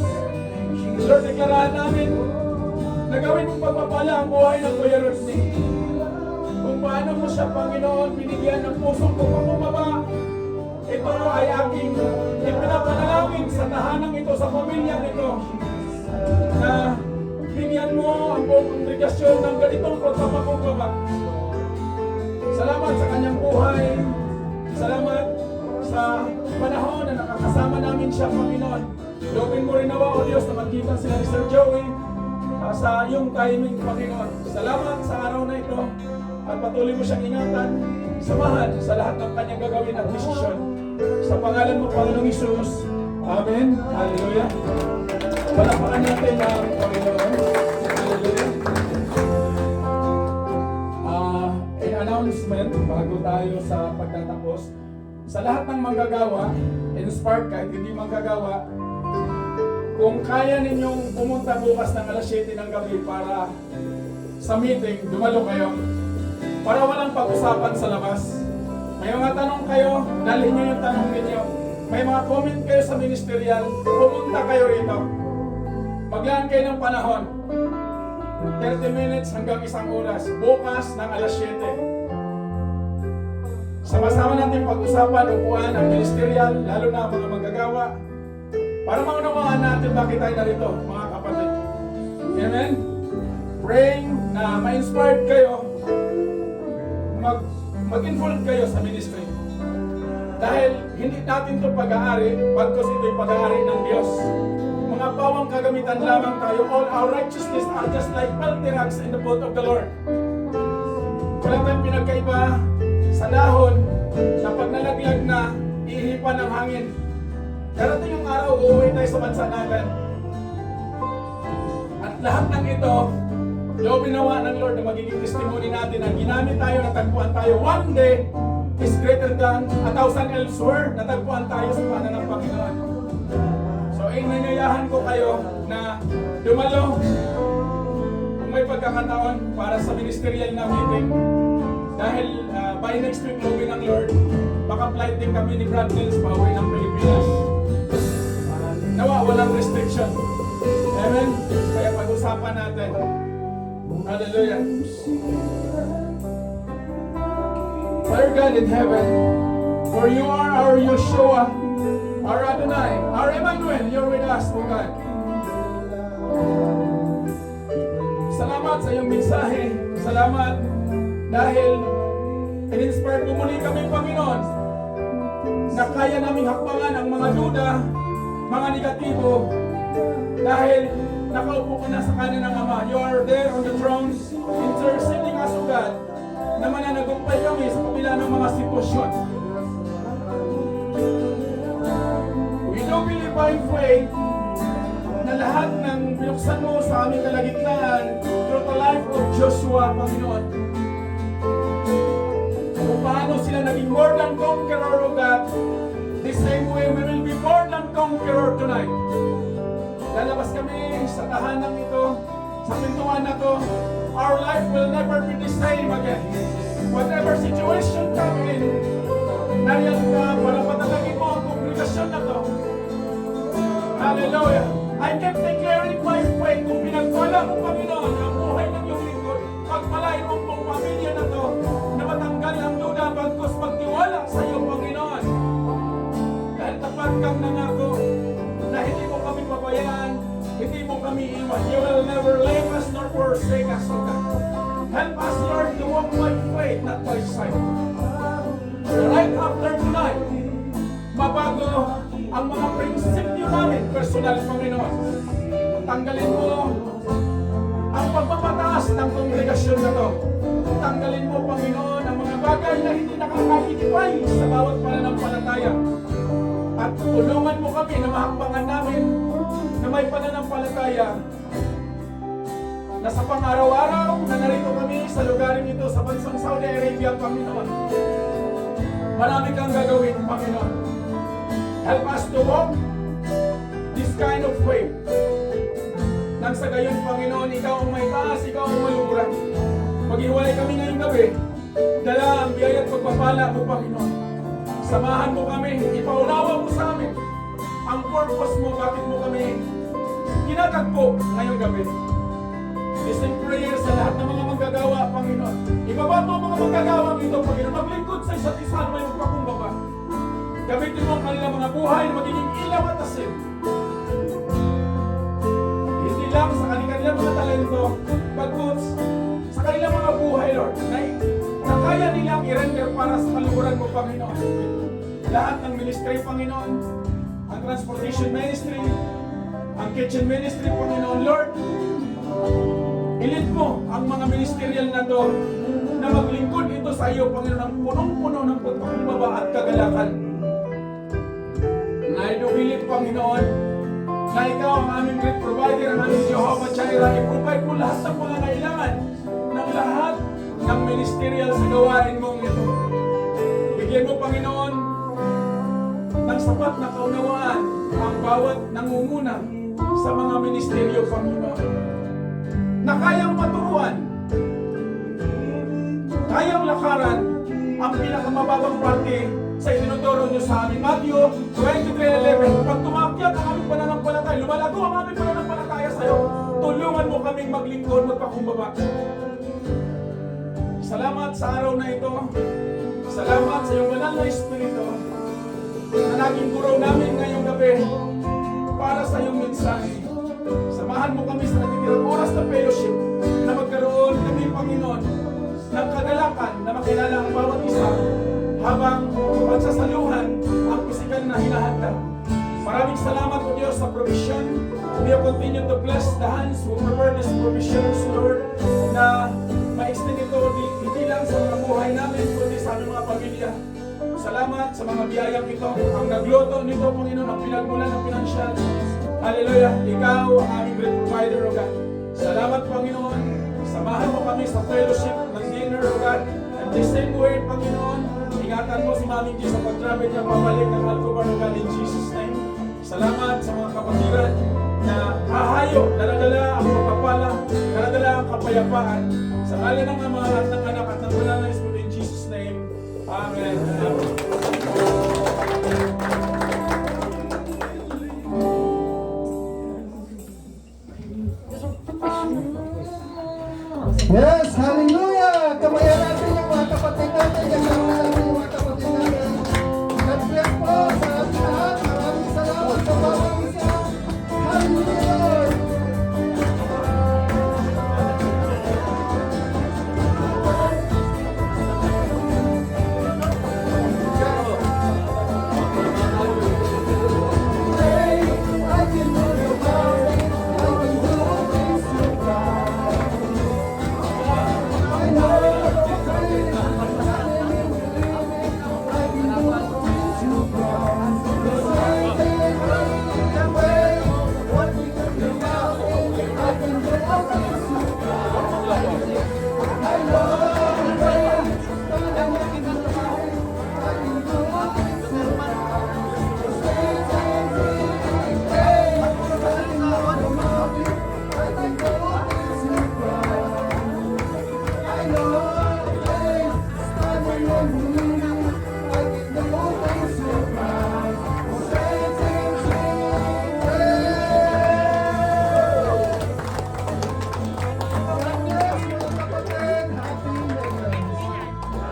D: Lord, deklarahan namin na gawin mong pagpapala ang buhay ng Kuya Rodney. Kung paano mo siya, Panginoon, binigyan ng pusong pagpapababa. Ito ay aking ipinapanalangin sa tahanang ito, sa pamilyang ito, na binigyan mo ang buong kongregasyon ng ganitong pagpapakumbaba. Salamat sa kanyang buhay. Salamat sa panahon na nakakasama namin siya, Panginoon. Loobin mo rin nawa, O Diyos, na magkita sila ni Sir Joey sa iyong timing, Panginoon. Salamat sa araw na ito at patuloy mo siyang ingatan, samahan sa lahat ng kanyang gagawin at desisyon. Sa pangalan mo, Panginoong Isus. Amen. Hallelujah. Palakpakan natin ang Panginoon. Hallelujah. Announcement bago tayo sa pagtatapos. Sa lahat ng manggagawa, inspired kahit hindi manggagawa, kung kaya ninyong pumunta bukas ng alas 7 ng gabi para sa meeting, dumalo kayo. Para walang pag-usapan sa labas. May mga tanong kayo, dalhin nyo yung tanong ninyo. May mga comment kayo sa ministerial, pumunta kayo rito. Maglaan kayo ng panahon. 30 minutes hanggang 1 oras. Bukas ng alas 7. Sama-sama natin pag-usapan, upuan ang ministerial, lalo na ang mga manggagawa. Para maunawaan natin bakit tayo narito, mga kapatid. Amen? Praying na ma-inspired kayo, mag-involve kayo sa ministry. Dahil hindi natin ito pag-aari, pagkos ito'y pag-aari ng Diyos. Mga pawang kagamitan lamang tayo. All our righteousness are just like filthy rags in the boat of the Lord. Wala tayong pinagkaiba sa dahon na pag nalaglag na, ihipan ng hangin. Darating yung araw, uuwi tayo sa bansa natin. lahat ng ito, loobin nawa ng Lord na magiging testimony natin na ginamit tayo, natagpuan tayo. One day is greater than 1,000 elsewhere. Natagpuan tayo sa paanan ng Panginoon. So, inanyayahan ko kayo na dumalo kung may pagkakataon para sa ministerial na meeting. Dahil by next week, loobin ng Lord, baka flight din kami ni Brad Nils pauwi ng Pilipinas. Nawa, walang restriction. Amen? Kaya pag-usapan natin. Hallelujah. Father God in heaven, for you are our Yeshua, our Adonai, our Emmanuel, you're with us, O God. Salamat sa iyong mensahe. Salamat dahil in-inspire mo muli kami, Panginoon, na kaya naming hakbangan ang mga duda, mga negatibo, dahil nakaupo ka na sa kanan ng Ama. You are there on the throne, interceding us, O God, na mananagumpay kami sa kabila ng mga sitwasyon. We do believe by faith na lahat ng binuksan mo sa aming kalagitnaan through the life of Joshua, Panginoon, kung paano sila naging more than conqueror, O God, the same way we will be more than conqueror tonight. Lalabas kami sa tahanang ito, sa pintuan na to. Our life will never be the same again. Whatever situation come in, nariyan ka para patalagin mo ang kongregasyon na to. Hallelujah! I kept declaring my faith kung pinagpala mo, Panginoon, ang buhay ng iyong lingkod, pagpalain mo pong pamilya na to, na matanggal ang duda, bagkus magtiwala sa iyo, Panginoon. Dahil tapat kang nangako na hindi mo kami pabayaan, hindi mo kami iwan. You will never leave us nor forsake us, O God. Help us, Lord, to walk by faith, not by sight. So right after tonight, mabago ang mga prinsipyo namin, personal, Panginoon. Tanggalin mo ang pagpapataas ng kongregasyon na to. Tanggalin mo, Panginoon, ang mga bagay na hindi nakakaitipay sa bawat pananampalataya. At tulungan mo kami na mahakbangan namin na may pananampalataya na sa pang-araw-araw na narito kami sa lugarin ito sa bansang Saudi Arabia, Panginoon. Marami kang gagawin, Panginoon. Help us to walk this kind of faith. Nang sa gayon, Panginoon, ikaw ang may taas, ikaw ang malubran. Maghiwalay kami ngayong gabi, dala ang biyaya at pagpapala mo, Panginoon. Samahan mo kami, ipaunawa mo sa amin ang purpose mo, bakit mo kami kinatagpo ngayong gabi. Listen prayer sa lahat ng mga manggagawa, Panginoon. Ibaba mo ang mga manggagawa ito, Panginoon. Maglingkod sa isa't isa na may magpakumbaba. Gamitin mo ang kanilang mga buhay na magiging ilaw at asin. Hindi lang sa kanilang mga talento, bagkus sa kanilang mga buhay, Lord, na kaya nilang i-render para sa kaluhuran mo, Panginoon. Lahat ng ministry, Panginoon, ang transportation ministry, ang kitchen ministry, Panginoon, Lord, ilit mo ang mga ministerial na to na maglingkod ito sa iyo, Panginoon, ng punong-puno ng pagpakumbaba at kagalakan. Na inuhilit, Panginoon, na ikaw ang aming great provider, ang aming Jehovah Jireh, i-provide mo lahat ng mga kailangan ng lahat ng ministerial sa gawain mong ito. Bigyan mo, Panginoon, ng sapat na kaunawaan ang bawat nangunguna sa mga ministeryo, Panginoon, na kayang maturuan, kayang lakaran ang pinakamababang parte sa itinuturo nyo sa amin. Matthew 23:11. Pag tumakyat ang aming pananampalataya, lumalago ang aming pananampalataya sa iyo, tulungan mo kaming maglingkod, magpakumbaba. Salamat sa araw na ito. Salamat sa iyong banal na Espiritu na naging guro namin ngayong gabi para sa iyong mensahe. Samahan mo kami sa natitirang oras ng fellowship na magkaroon kami, Panginoon, ng kadalakan na makilala ang bawat isa habang pagsasaluhan ang pisikal na hinahanda. Maraming salamat, O Diyos, sa provision. May you continue to bless the hands who prepare these provisions, Lord, na ma-extend ito hindi lang sa mga buhay namin, kundi sa aming mga pamilya. Salamat sa mga biyayang ito. Ang nagluto nito, Panginoon, ang pinagmulan ng pinansyal. Hallelujah. Ikaw ang aming great provider, O God. Salamat, Panginoon. Samahan mo kami sa fellowship ng dinner, O God. And the same way, Panginoon, ingatan mo si Mami G sa pag-travel niya pabalik ng Alcobar, O God, in Jesus' name. Salamat sa mga kapatiran na hahayo, daladala ang pagpapala, daladala ang kapayapaan. Sa ngalan ng Ama at ng Anak at ng Banal na Espiritu, in Jesus' name. Amen. Amen.
E: Yes, hallelujah! Kamayan